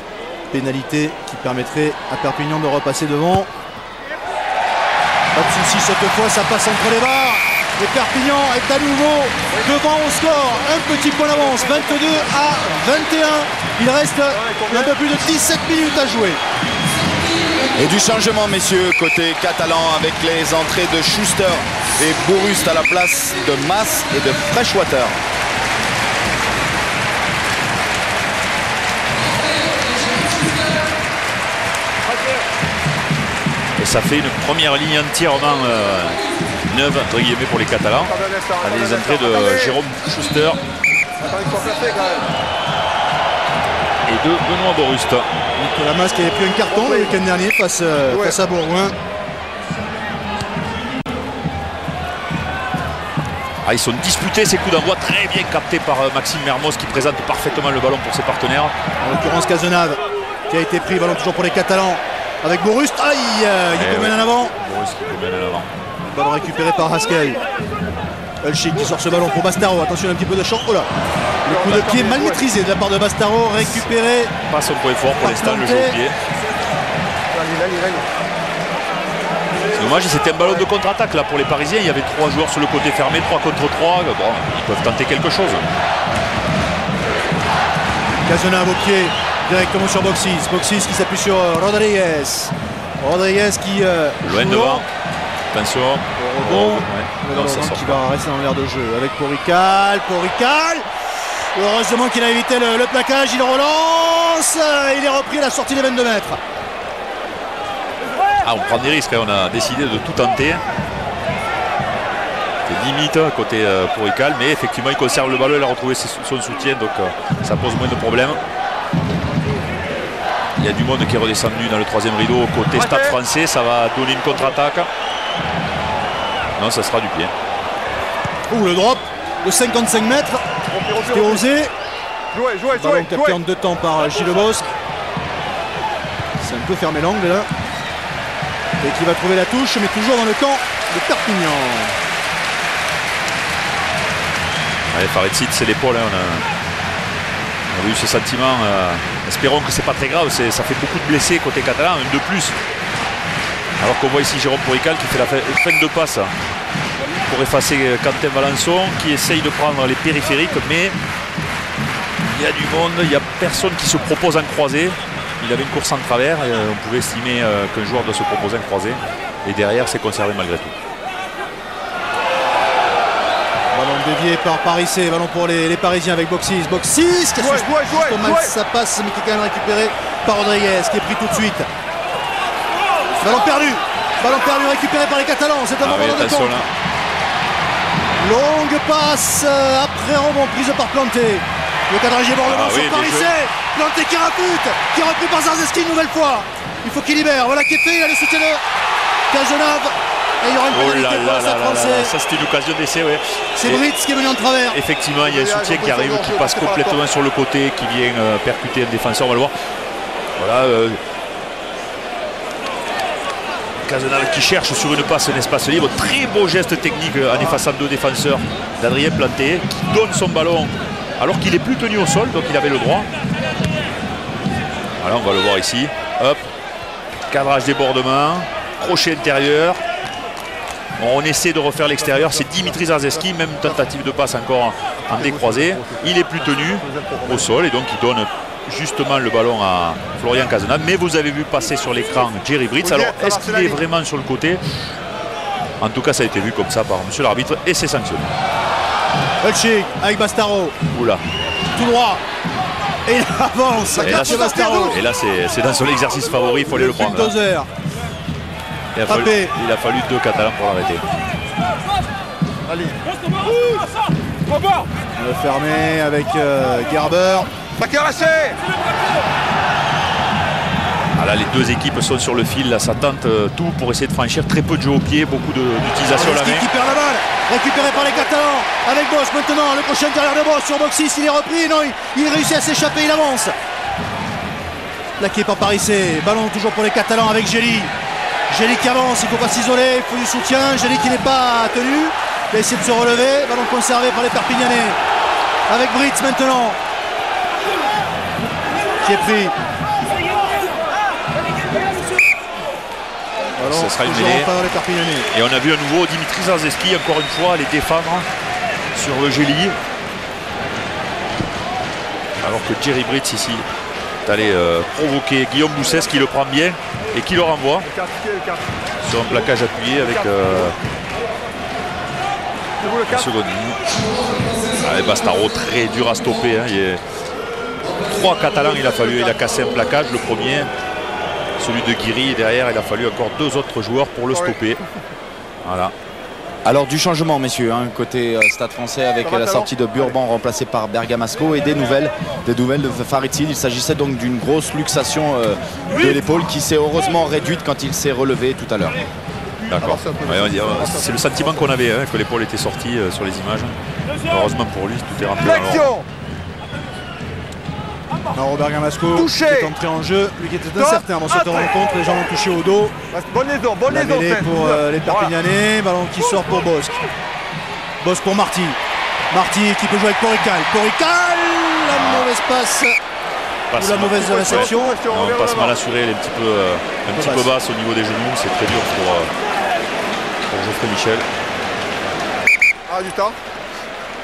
[SPEAKER 1] pénalité qui permettrait à Perpignan de repasser devant. Pas de soucis cette fois, ça passe entre les barres. Et Perpignan est à nouveau devant au score. Un petit point d'avance, 22 à 21. Il reste un peu plus de 17 minutes à jouer.
[SPEAKER 2] Et du changement, messieurs, côté catalan, avec les entrées de Schuster et Bourust à la place de Mas et de Freshwater.
[SPEAKER 3] Et ça fait une première ligne entièrement neuve entre guillemets pour les Catalans. Avec les entrées de Jérôme Schuster et de Benoît Bourust.
[SPEAKER 1] Nicolas Mas qui avait pris un carton le week-end dernier face à Bourgoin.
[SPEAKER 3] Ah, ils sont disputés ces coups d'envoi, très bien captés par Maxime Mermoz qui présente parfaitement le ballon pour ses partenaires.
[SPEAKER 1] En l'occurrence Cazenave qui a été pris, ballon toujours pour les Catalans avec Bourust. Aïe, il peut mener en avant.
[SPEAKER 3] Bourust qui peut mener en avant.
[SPEAKER 1] Ballon récupéré par Haskell. Elchik qui sort ce ballon pour Bastaro. Attention, un petit peu de champ. Oh là, le coup de pied mal maîtrisé de la part de Bastaro, récupéré.
[SPEAKER 3] Pas son point fort pour l'instant, le jeu au pied. C'est dommage, c'était un ballon de contre-attaque là pour les Parisiens. Il y avait 3 joueurs sur le côté fermé, 3 contre 3. Bon, ils peuvent tenter quelque chose.
[SPEAKER 1] Cazenave au pied, directement sur Boxis. Boxis qui s'appuie sur Rodriguez. Rodriguez qui
[SPEAKER 3] loin devant. Attention.
[SPEAKER 1] Rebond. Qui va rester dans l'air de jeu avec Porical. Porical. Heureusement qu'il a évité le plaquage. Il relance. Il est repris à la sortie des 22 mètres.
[SPEAKER 3] Ah, on prend des risques. On a décidé de tout tenter. C'est limite côté Porical. Mais effectivement, il conserve le ballon. Il a retrouvé son soutien. Donc ça pose moins de problèmes. Il y a du monde qui est redescendu dans le 3e rideau côté Stade Français. Ça va donner une contre-attaque. Non, ça sera du pied.
[SPEAKER 1] Ouh, le drop de 55 mètres. C'était osé. Ballon capté en 2 temps par Gilles Bosque. C'est un peu fermé l'angle là. Et qui va trouver la touche, mais toujours dans le camp de Perpignan.
[SPEAKER 3] Allez, Farid-Sid, c'est l'épaule. Hein, on a eu ce sentiment. Espérons que c'est pas très grave. Ça fait beaucoup de blessés côté catalan, un de plus. Alors qu'on voit ici Jérôme Porical qui fait la fin de passe pour effacer Quentin Valençon, qui essaye de prendre les périphériques, mais il y a du monde, il n'y a personne qui se propose en croisé. Il avait une course en travers, et on pouvait estimer qu'un joueur doit se proposer en croisé. Et derrière, c'est conservé malgré tout.
[SPEAKER 1] Ballon dévié par Paris C, ballon pour les Parisiens avec Boxis. Boxis qui a mal sa passe, mais qui est quand même récupéré par Rodriguez, qui est pris tout de suite. Ballon perdu récupéré par les Catalans, c'est un moment de compte. Longue passe, après rebond, prise par Planté. Le cadrage débordement sur Paris C. Planté qui rafute, qui est repris par Zarzeski une nouvelle fois. Il faut qu'il libère, voilà qui est fait, il a le soutien de Cazenave. Et il y aura une pénalité pour le Stade Français.
[SPEAKER 3] Ça c'était une occasion d'essai, ouais.
[SPEAKER 1] C'est Britz qui est venu en travers.
[SPEAKER 3] Effectivement, il y a un soutien qui arrive, qui passe complètement sur le côté, qui vient percuter un défenseur, on va le voir. Voilà. Cazenave qui cherche sur une passe un espace libre. Très beau geste technique en effaçant deux défenseurs d'Adrien Planté, qui donne son ballon alors qu'il n'est plus tenu au sol, donc il avait le droit. Voilà, on va le voir ici. Hop, cadrage débordement, crochet intérieur. On essaie de refaire l'extérieur, c'est Dimitri Zarzeski, même tentative de passe encore en décroisé. Il est plus tenu au sol et donc il donne justement le ballon à Florian Cazenave. Mais vous avez vu passer sur l'écran Jerry Britz. Alors est-ce qu'il est vraiment sur le côté? En tout cas, ça a été vu comme ça par monsieur l'arbitre et c'est sanctionné.
[SPEAKER 1] Hutching avec Bastaro.
[SPEAKER 3] Oula.
[SPEAKER 1] Tout droit. Et il avance.
[SPEAKER 3] Et là, c'est dans son exercice favori, il faut aller le prendre. Il a fallu deux Catalans pour l'arrêter.
[SPEAKER 4] Allez.
[SPEAKER 1] On va fermer avec Gerber.
[SPEAKER 4] Pas caressé.
[SPEAKER 3] Voilà, les deux équipes sont sur le fil, là, ça tente tout pour essayer de franchir. Très peu de jeu au pied, beaucoup d'utilisation à la main.
[SPEAKER 1] Qui perd la balle, récupéré par les Catalans avec Bosch maintenant, le prochain derrière de Bosch sur Boxis, il est repris, non, il réussit à s'échapper, il avance. Plaqué par Paris C, ballon toujours pour les Catalans avec Gély. Gély qui avance, il ne faut pas s'isoler, il faut du soutien. Gély qui n'est pas tenu, il a essayé de se relever, ballon conservé par les Perpignanais. Avec Britz maintenant, qui est pris.
[SPEAKER 3] Ce sera une mêlée. Et on a vu à nouveau Dimitri Zarzeski encore une fois aller défendre sur Gély. Alors que Jerry Britz ici est allé provoquer Guillaume Boussès qui le prend bien et qui le renvoie sur un plaquage appuyé avec une seconde ligne. Allez, Bastaro très dur à stopper. Hein. Trois Catalans il a fallu, il a cassé un plaquage, le premier. Celui de Guiri et derrière il a fallu encore deux autres joueurs pour le stopper. Voilà.
[SPEAKER 2] Alors du changement messieurs, hein, côté Stade Français avec la sortie de Burban remplacé par Bergamasco et des nouvelles de Farid-Sid. Il s'agissait donc d'une grosse luxation de l'épaule qui s'est heureusement réduite quand il s'est relevé tout à l'heure.
[SPEAKER 3] D'accord. C'est le sentiment qu'on avait, hein, que l'épaule était sortie sur les images. Heureusement pour lui, tout est rentré dans l'ordre.
[SPEAKER 1] Non, Bergamasco qui est entré en jeu, lui qui était incertain dans cette rencontre, les gens l'ont touché au dos.
[SPEAKER 4] Bonne liaison,
[SPEAKER 1] la mêlée pour les Perpignanais, ballon qui sort pour Bosque. Bosque pour Marty. Marty qui peut jouer avec Porical. Porical, la mauvaise passe. Ou la mauvaise réception.
[SPEAKER 3] Non, passe mal assurée, elle est un petit peu basse au niveau des genoux, c'est très dur pour Geoffrey Michel.
[SPEAKER 4] Ah, du temps.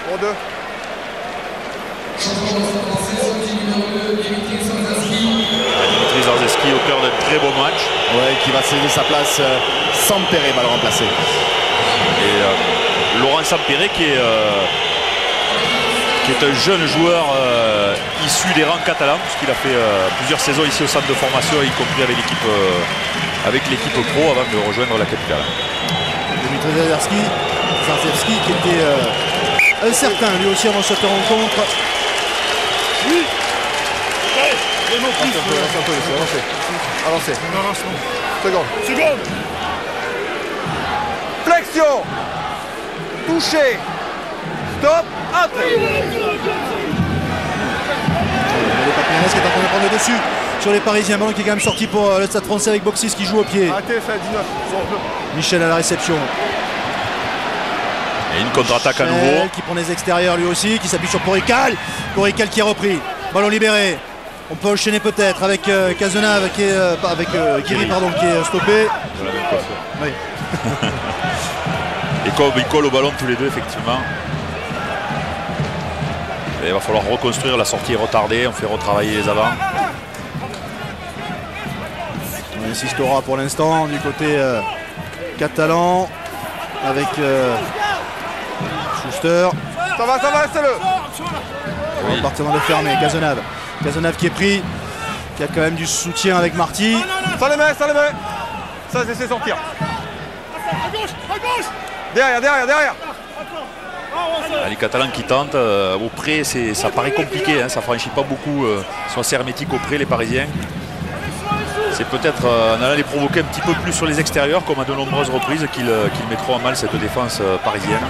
[SPEAKER 4] Pour deux.
[SPEAKER 3] Dimitri Zarzeski, auteur d'un très beau match.
[SPEAKER 2] Ouais, qui va céder sa place. Sampere va le remplacer.
[SPEAKER 3] Et Laurent Sampere qui est un jeune joueur issu des rangs catalans, puisqu'il a fait plusieurs saisons ici au centre de formation, y compris avec l'équipe pro avant de rejoindre la capitale.
[SPEAKER 1] Dimitri Zarzeski qui était incertain lui aussi avant cette rencontre.
[SPEAKER 6] Oui.
[SPEAKER 4] Avancez. Seconde. Flexion. Touché. Stop. Entrée.
[SPEAKER 1] Les Perpignanais qui est en train de prendre le dessus sur les Parisiens. Ballon qui est quand même sorti pour le Stade Français avec Boxis qui joue au pied.
[SPEAKER 4] Arrêtez, ça 19.
[SPEAKER 1] Michel à la réception.
[SPEAKER 3] Et une contre-attaque à nouveau.
[SPEAKER 1] Qui prend les extérieurs lui aussi, qui s'appuie sur Porical. Porical qui est repris. Ballon libéré. On peut enchaîner peut-être avec Cazenave qui est avec Guiri pardon, qui est stoppé. Oui.
[SPEAKER 3] Et comme ils collent au ballon tous les deux effectivement. Et il va falloir reconstruire, la sortie est retardée, on fait retravailler les avants.
[SPEAKER 1] On insistera pour l'instant du côté catalan avec Schuster.
[SPEAKER 4] Ça va, laissez-le.
[SPEAKER 1] On va partir dans le fermé, Cazenave. Cazenave qui est pris, qui a quand même du soutien avec Marty.
[SPEAKER 4] Ça les met. Ça, laissez sortir.
[SPEAKER 6] À gauche.
[SPEAKER 4] Derrière.
[SPEAKER 3] Les Catalans qui tentent, au près ça paraît compliqué, hein, ça franchit pas beaucoup, ils sont assez hermétiques au près les Parisiens. C'est peut-être en allant les provoquer un petit peu plus sur les extérieurs comme à de nombreuses reprises qu'ils mettront en mal cette défense parisienne.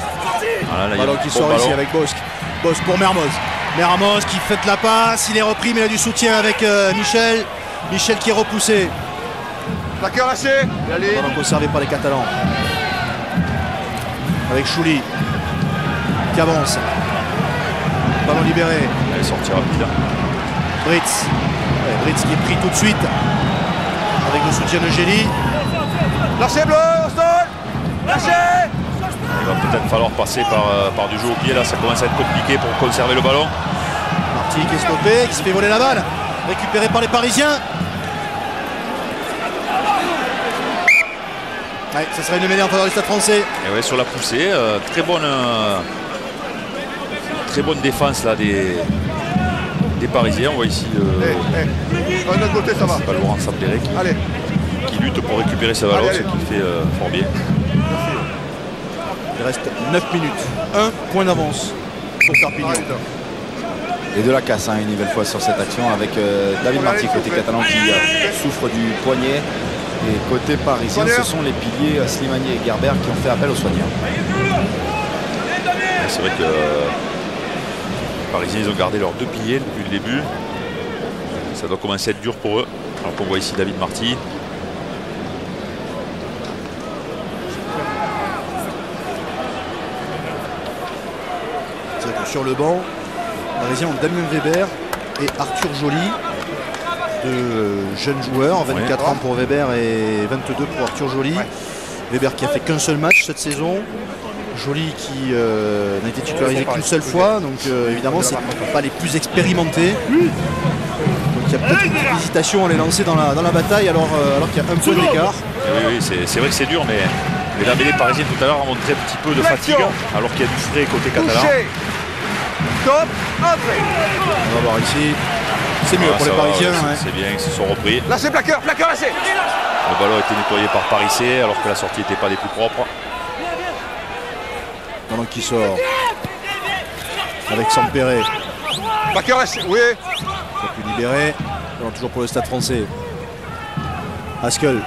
[SPEAKER 1] Voilà, là, ballon qui sort ici avec Bosque. Bosque pour Mermoz. Mermoz qui fait la passe, il est repris mais il a du soutien avec Michel. Michel qui est repoussé.
[SPEAKER 4] Plaqueur lâché.
[SPEAKER 1] Ballon conservé par les Catalans. Avec Chouli qui avance. Ballon libéré.
[SPEAKER 3] Elle est sortie rapide.
[SPEAKER 1] Britz. Britz qui est pris tout de suite. Avec le soutien de Gély.
[SPEAKER 4] Lâché bleu au sol. Lâché.
[SPEAKER 3] Il va peut-être falloir passer par du jeu au pied. Là, ça commence à être compliqué pour conserver le ballon.
[SPEAKER 1] Marty qui est stoppé, qui se fait voler la balle. Récupéré par les Parisiens. Ouais, ça serait une mêlée en faveur du Stade Français.
[SPEAKER 3] Et ouais, sur la poussée, très bonne défense là des Parisiens. On voit ici
[SPEAKER 4] de notre côté, ça va.
[SPEAKER 3] C'est pas Laurent Sabléré qui lutte pour récupérer ce ballon, ce qu'il fait fort bien.
[SPEAKER 1] Il reste 9 minutes. 1 point d'avance pour Perpignan.
[SPEAKER 2] Et de la casse une nouvelle fois sur cette action avec David Marty côté catalan qui souffre du poignet. Et côté parisien, ce sont les piliers Slimani et Gerber qui ont fait appel aux soignants.
[SPEAKER 3] C'est vrai que les Parisiens ils ont gardé leurs 2 piliers depuis le début. Ça doit commencer à être dur pour eux. Alors qu'on voit ici David Marty.
[SPEAKER 1] C'est vrai que sur le banc, les Parisiens ont Damien Weber et Arthur Joly. De jeunes joueurs, 24 ans pour Weber et 22 pour Arthur Joly. Weber qui a fait qu'un seul match cette saison. Joly qui n'a été titularisé qu'une seule fois, donc évidemment c'est pas les plus expérimentés. Donc il y a peut-être une hésitation à les lancer dans la bataille alors qu'il y a un point d'écart.
[SPEAKER 3] Oui, c'est vrai que c'est dur, mais la mêlée parisienne tout à l'heure a montré un petit peu de fatigue alors qu'il y a du frais côté catalan.
[SPEAKER 4] Stop, entrée.
[SPEAKER 1] On va voir ici. C'est mieux pour les Parisiens.
[SPEAKER 3] C'est bien, ils se sont repris.
[SPEAKER 4] Lâchez plaqueur lâché.
[SPEAKER 3] Le ballon a été nettoyé par Parissé alors que la sortie n'était pas des plus propres.
[SPEAKER 1] Ballon qui sort. Avec Sampéré.
[SPEAKER 4] Plaqueur lâché, oui.
[SPEAKER 1] Ça peut libérer. Ballon toujours pour le Stade Français. Askel.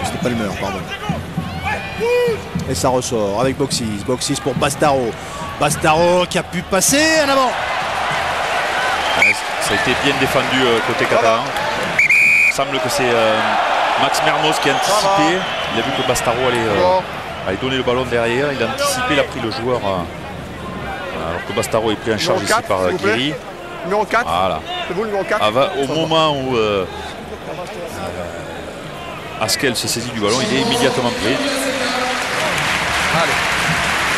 [SPEAKER 1] C'était Palmer, pardon. Et ça ressort avec Boxis. Boxis pour Bastaro. Bastaro qui a pu passer en avant.
[SPEAKER 3] Ça a été bien défendu côté catalan. Il semble que c'est Max Mermoz qui a anticipé. Il a vu que Bastaro allait donner le ballon derrière. Il a anticipé, il a pris le joueur. Alors que Bastaro est pris en charge ici par Guiri.
[SPEAKER 4] Numéro 4.
[SPEAKER 3] Voilà.
[SPEAKER 4] C'est vous le numéro 4.
[SPEAKER 3] Au moment où Askel se saisit du ballon, il est immédiatement pris.
[SPEAKER 2] Allez.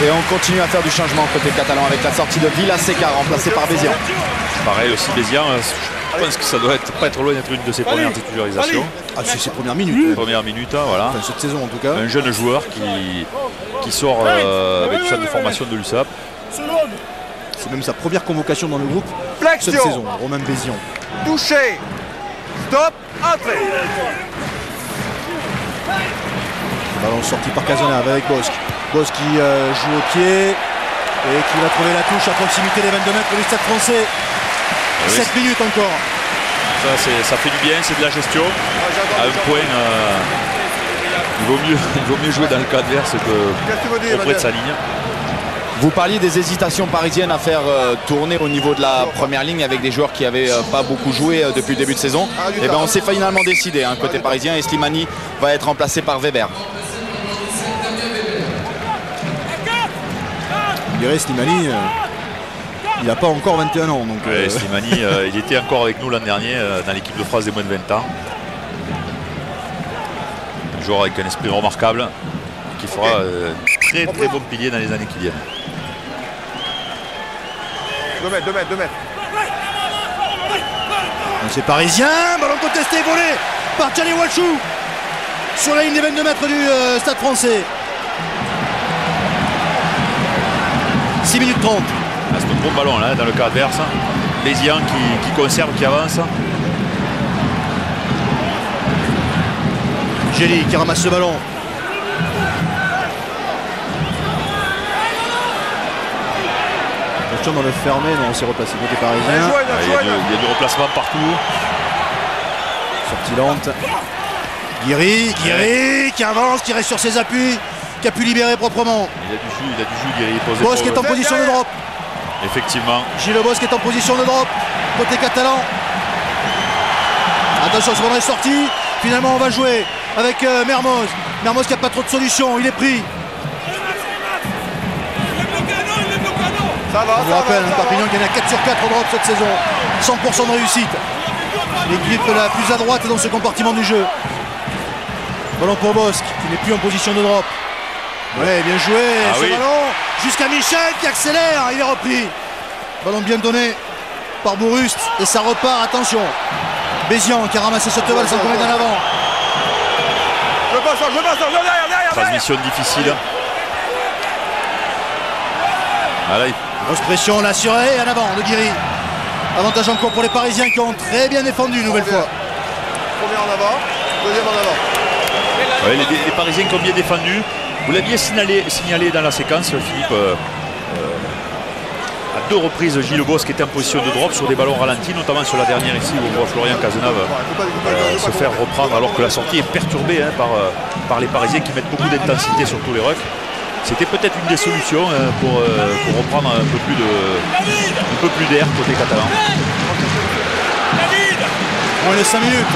[SPEAKER 2] Et on continue à faire du changement côté catalan avec la sortie de Villaseca remplacé par Bézian.
[SPEAKER 3] Pareil aussi Bézian, je pense que ça doit pas être loin d'être une de ses premières titularisations.
[SPEAKER 1] Ah, c'est ses premières minutes.
[SPEAKER 3] Première minute, voilà.
[SPEAKER 1] Enfin, cette saison en tout cas.
[SPEAKER 3] Un jeune joueur qui sort avec une salle de formation de l'USAP.
[SPEAKER 1] C'est même sa première convocation dans le groupe
[SPEAKER 4] Flexion.
[SPEAKER 1] cette saison, Romain Bézian.
[SPEAKER 4] Touché. Stop, entrée.
[SPEAKER 1] Ballon sorti par Cazenave avec Bosque. Bosque qui joue au pied et qui va trouver la touche à proximité des 22 mètres du Stade Français. 7 minutes encore.
[SPEAKER 3] Ça fait du bien, c'est de la gestion. À un point, il vaut mieux jouer dans le cas adverse qu'auprès de sa ligne.
[SPEAKER 2] Vous parliez des hésitations parisiennes à faire tourner au niveau de la première ligne avec des joueurs qui n'avaient pas beaucoup joué depuis le début de saison. Et bien on s'est finalement décidé côté parisien et Slimani va être remplacé par Weber.
[SPEAKER 1] verrez, Slimani, il n'a pas encore 21 ans. Donc,
[SPEAKER 3] ouais, Slimani, il était encore avec nous l'an dernier dans l'équipe de France des moins de 20 ans. Un joueur avec un esprit remarquable qui fera très très bon pilier dans les années qui viennent.
[SPEAKER 4] 2 mètres, 2 mètres, 2 mètres.
[SPEAKER 1] C'est parisien, ballon contesté, volé par Gianni Walchou sur la ligne des 22 mètres du Stade Français. 6 minutes 30.
[SPEAKER 3] Ah, c'est un bon ballon là dans le cas adverse. Bézian qui conserve, qui avance.
[SPEAKER 1] Gély qui ramasse ce ballon. Question dans le fermé, non, c'est replacé côté parisien.
[SPEAKER 3] Il y a du replacement partout.
[SPEAKER 1] Sortie lente. Guiri qui avance, qui reste sur ses appuis, qui a pu libérer proprement.
[SPEAKER 3] Il a du jus, Guiri.
[SPEAKER 1] Bosque est en position de drop.
[SPEAKER 3] Effectivement.
[SPEAKER 1] Gilles Bosque est en position de drop. Côté catalan. Attention, ce ballon est sorti. Finalement, on va jouer avec Mermoz. Mermoz qui n'a pas trop de solutions. Il est pris.
[SPEAKER 4] Ça va,
[SPEAKER 1] je vous rappelle, Perpignan qui en a 4 sur 4 au drop cette saison. 100% de réussite. L'équipe la plus à droite dans ce compartiment du jeu. Ballon pour Bosque qui n'est plus en position de drop. Ouais, bien joué. Ce ballon jusqu'à Michel qui accélère. Il est repris. Ballon bien donné par Bourust. Et ça repart. Attention. Bézian qui a ramassé cette balle sans qu'on mette en avant.
[SPEAKER 4] Je passe, derrière.
[SPEAKER 3] Transmission difficile. Voilà,
[SPEAKER 1] grosse pression, l'assuré et en avant de Guiri. Avantage encore pour les Parisiens qui ont très bien défendu une nouvelle fois.
[SPEAKER 4] Premier en avant, deuxième en avant.
[SPEAKER 3] Ouais, les Parisiens qui ont bien défendu. Vous l'aviez signalé dans la séquence, Philippe. À 2 reprises, Gilles Bosque était en position de drop sur des ballons ralentis, notamment sur la dernière ici où on voit Florian Cazenave se faire reprendre alors que la sortie est perturbée par les Parisiens qui mettent beaucoup d'intensité sur tous les rucks. C'était peut-être une des solutions pour reprendre un peu plus d'air côté catalan.
[SPEAKER 1] Moins de 5 minutes.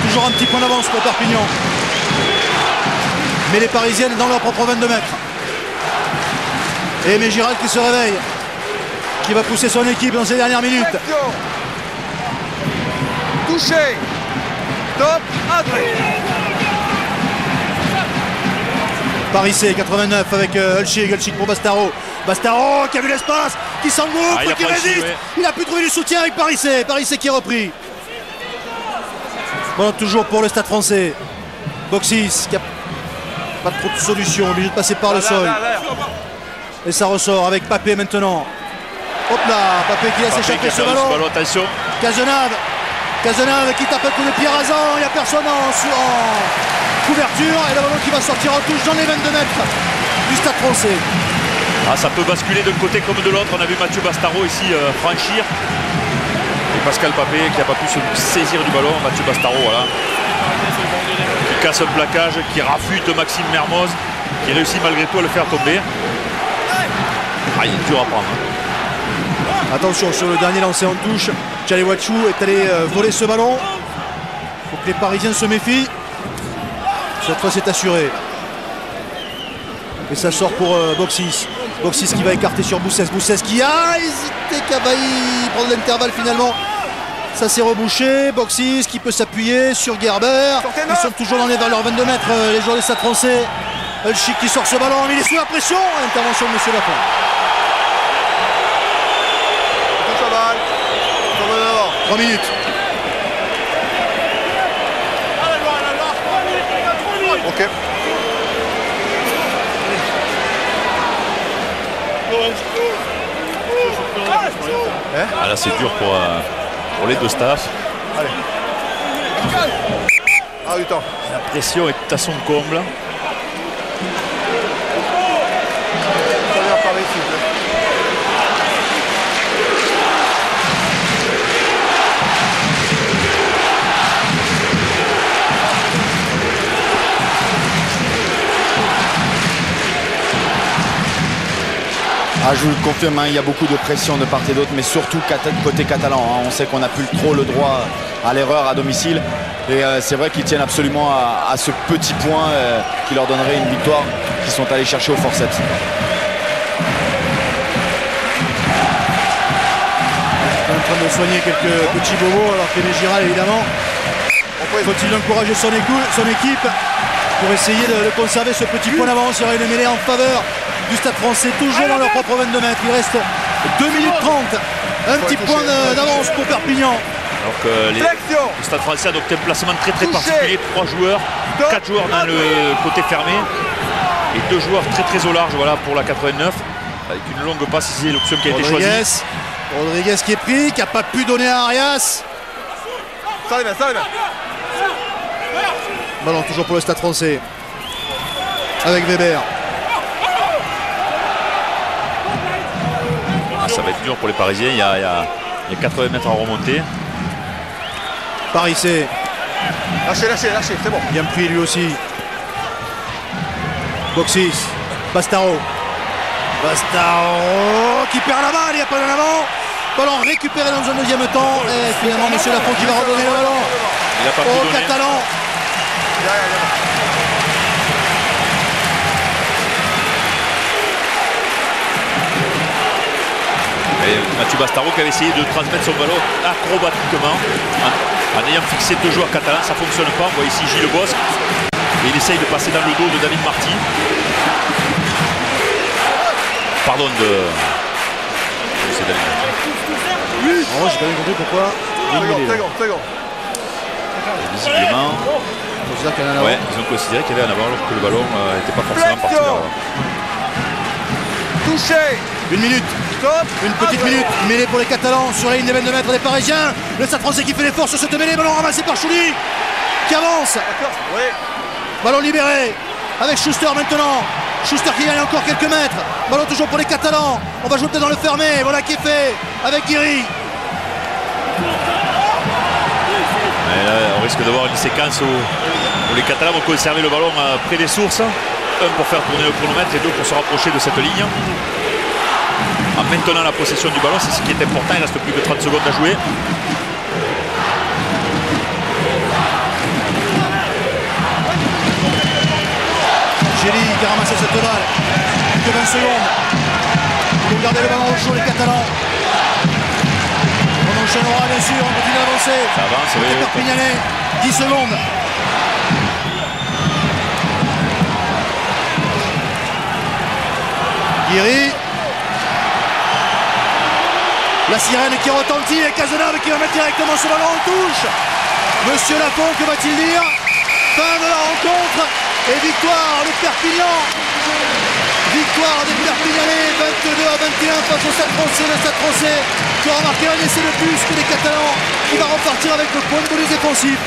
[SPEAKER 1] Toujours un petit point d'avance pour Perpignan. Mais les Parisiennes dans leur propre 22 mètres. Et Aimé Giral qui se réveille. Qui va pousser son équipe dans ces dernières minutes.
[SPEAKER 4] Touché. Top. Adré.
[SPEAKER 1] Paris C 89 avec Hulchig pour Bastaro. Bastaro qui a vu l'espace, qui s'engouffre, qui résiste. Il a pu trouver du soutien avec Paris C. Paris C qui est repris. Bon, toujours pour le Stade Français. Boxis qui a pas trop de solutions, obligé de passer par le sol. Et ça ressort avec Papé maintenant. Hop là, Papé qui laisse échapper ce ballon.
[SPEAKER 3] Attention.
[SPEAKER 1] Cazenave qui tape un coup de pied rasant. Il n'y a personne en couverture. Et le ballon qui va sortir en touche dans les 22 mètres du Stade Français.
[SPEAKER 3] Ah, ça peut basculer d'un côté comme de l'autre. On a vu Mathieu Bastaro ici franchir. Et Pascal Papé qui n'a pas pu se saisir du ballon. Mathieu Bastaro, voilà. Qui casse un plaquage, qui rafute Maxime Mermoz, qui réussit malgré tout à le faire tomber. Ah, il est dur à prendre.
[SPEAKER 1] Attention sur le dernier lancé en touche. Gianni Walchou est allé voler ce ballon. Il faut que les Parisiens se méfient. Cette fois c'est assuré. Et ça sort pour Boxis. Boxis qui va écarter sur Boussès. Boussès qui a hésité, qui a failli prendre l'intervalle finalement. Ça s'est rebouché. Boxis qui peut s'appuyer sur Gerber. Ils sont toujours dans vers leurs 22 mètres, les joueurs des Stade Français. Hulchig qui sort ce ballon, mais il est sous la pression. Intervention de M. Lafont. 3 minutes.
[SPEAKER 4] Ok.
[SPEAKER 3] Ah, là c'est dur pour les deux staffs.
[SPEAKER 4] Allez. Ah, du temps.
[SPEAKER 3] La pression est à son comble.
[SPEAKER 4] Par ici.
[SPEAKER 2] Ah, je vous le confirme, il y a beaucoup de pression de part et d'autre, mais surtout côté catalan. On sait qu'on n'a plus trop le droit à l'erreur à domicile. Et c'est vrai qu'ils tiennent absolument à ce petit point qui leur donnerait une victoire qu'ils sont allés chercher au forceps.
[SPEAKER 1] train de soigner quelques petits bobos, alors que Giral, évidemment, faut-il encourager son équipe pour essayer de conserver ce petit point d'avance. Il y aura une mêlée en faveur du Stade Français, toujours dans leur propre 22 mètres. Il reste 2 minutes 30. Un petit point d'avance pour Perpignan.
[SPEAKER 3] Alors que le Stade Français adopte un placement très particulier. 3 joueurs, 4 joueurs dans le côté fermé et 2 joueurs très au large, voilà, pour la 89. Avec une longue passe, c'est l'option qui a été choisie.
[SPEAKER 1] Rodriguez qui est pris, qui n'a pas pu donner à Arias. Ballon toujours pour le Stade Français. Avec Weber.
[SPEAKER 3] Ça va être dur pour les Parisiens. Il y a 80 mètres à remonter.
[SPEAKER 1] Parissé.
[SPEAKER 4] Lâchez, c'est bon.
[SPEAKER 1] Bien pris lui aussi. Boxis. Bastaro qui perd la balle, il n'y a pas d'en avant. Ballon récupéré dans un deuxième temps. Et finalement, M. Lafont qui va redonner le ballon au Catalan.
[SPEAKER 3] Et Mathieu Bastaro qui avait essayé de transmettre son ballon acrobatiquement en ayant fixé 2 joueurs catalans. Ça ne fonctionne pas. On voit ici Gilles Bosque. Et il essaye de passer dans le dos de David Marty. Pardon c'est David Marty.
[SPEAKER 1] Oh, j'ai pas bien compris pourquoi.
[SPEAKER 3] Visiblement, ils ont considéré qu'il y avait un avant alors que le ballon n'était pas forcément parti vers là.
[SPEAKER 4] Touché.
[SPEAKER 1] 1 minute. Stop. Une petite minute. Mêlée pour les Catalans sur la ligne des 22 mètres des Parisiens. Le Stade Français qui fait l'effort sur cette mêlée. Ballon ramassé par Chouli qui avance. Ballon libéré avec Schuster maintenant. Schuster qui gagne encore quelques mètres. Ballon toujours pour les Catalans. On va jouer peut-être dans le fermé. Voilà qui est fait avec Guiri.
[SPEAKER 3] Et là, on risque d'avoir une séquence où les Catalans vont conserver le ballon près des sources. 1 pour faire tourner le chronomètre et 2 pour se rapprocher de cette ligne. En maintenant la possession du ballon, c'est ce qui est important. Il reste plus que 30 secondes à jouer.
[SPEAKER 1] Gély qui a ramassé cette balle. Plus que 20 secondes. Ils vont garder le ballon au chaud, les Catalans. On enchaînera bien sûr, on continue d'avancer.
[SPEAKER 3] Ça avance, oui.
[SPEAKER 1] Perpignanais, 10 secondes. Guiri. La sirène qui retentit et Cazenave qui va mettre directement ce ballon en touche. Monsieur Lafont, que va-t-il dire? Fin de la rencontre et victoire de Perpignan. Victoire des Perpignanais, 22-21 face au Stade Français. Le Stade Français qui aura marqué un essai de plus que les Catalans, qui va repartir avec le point de bonus défensif.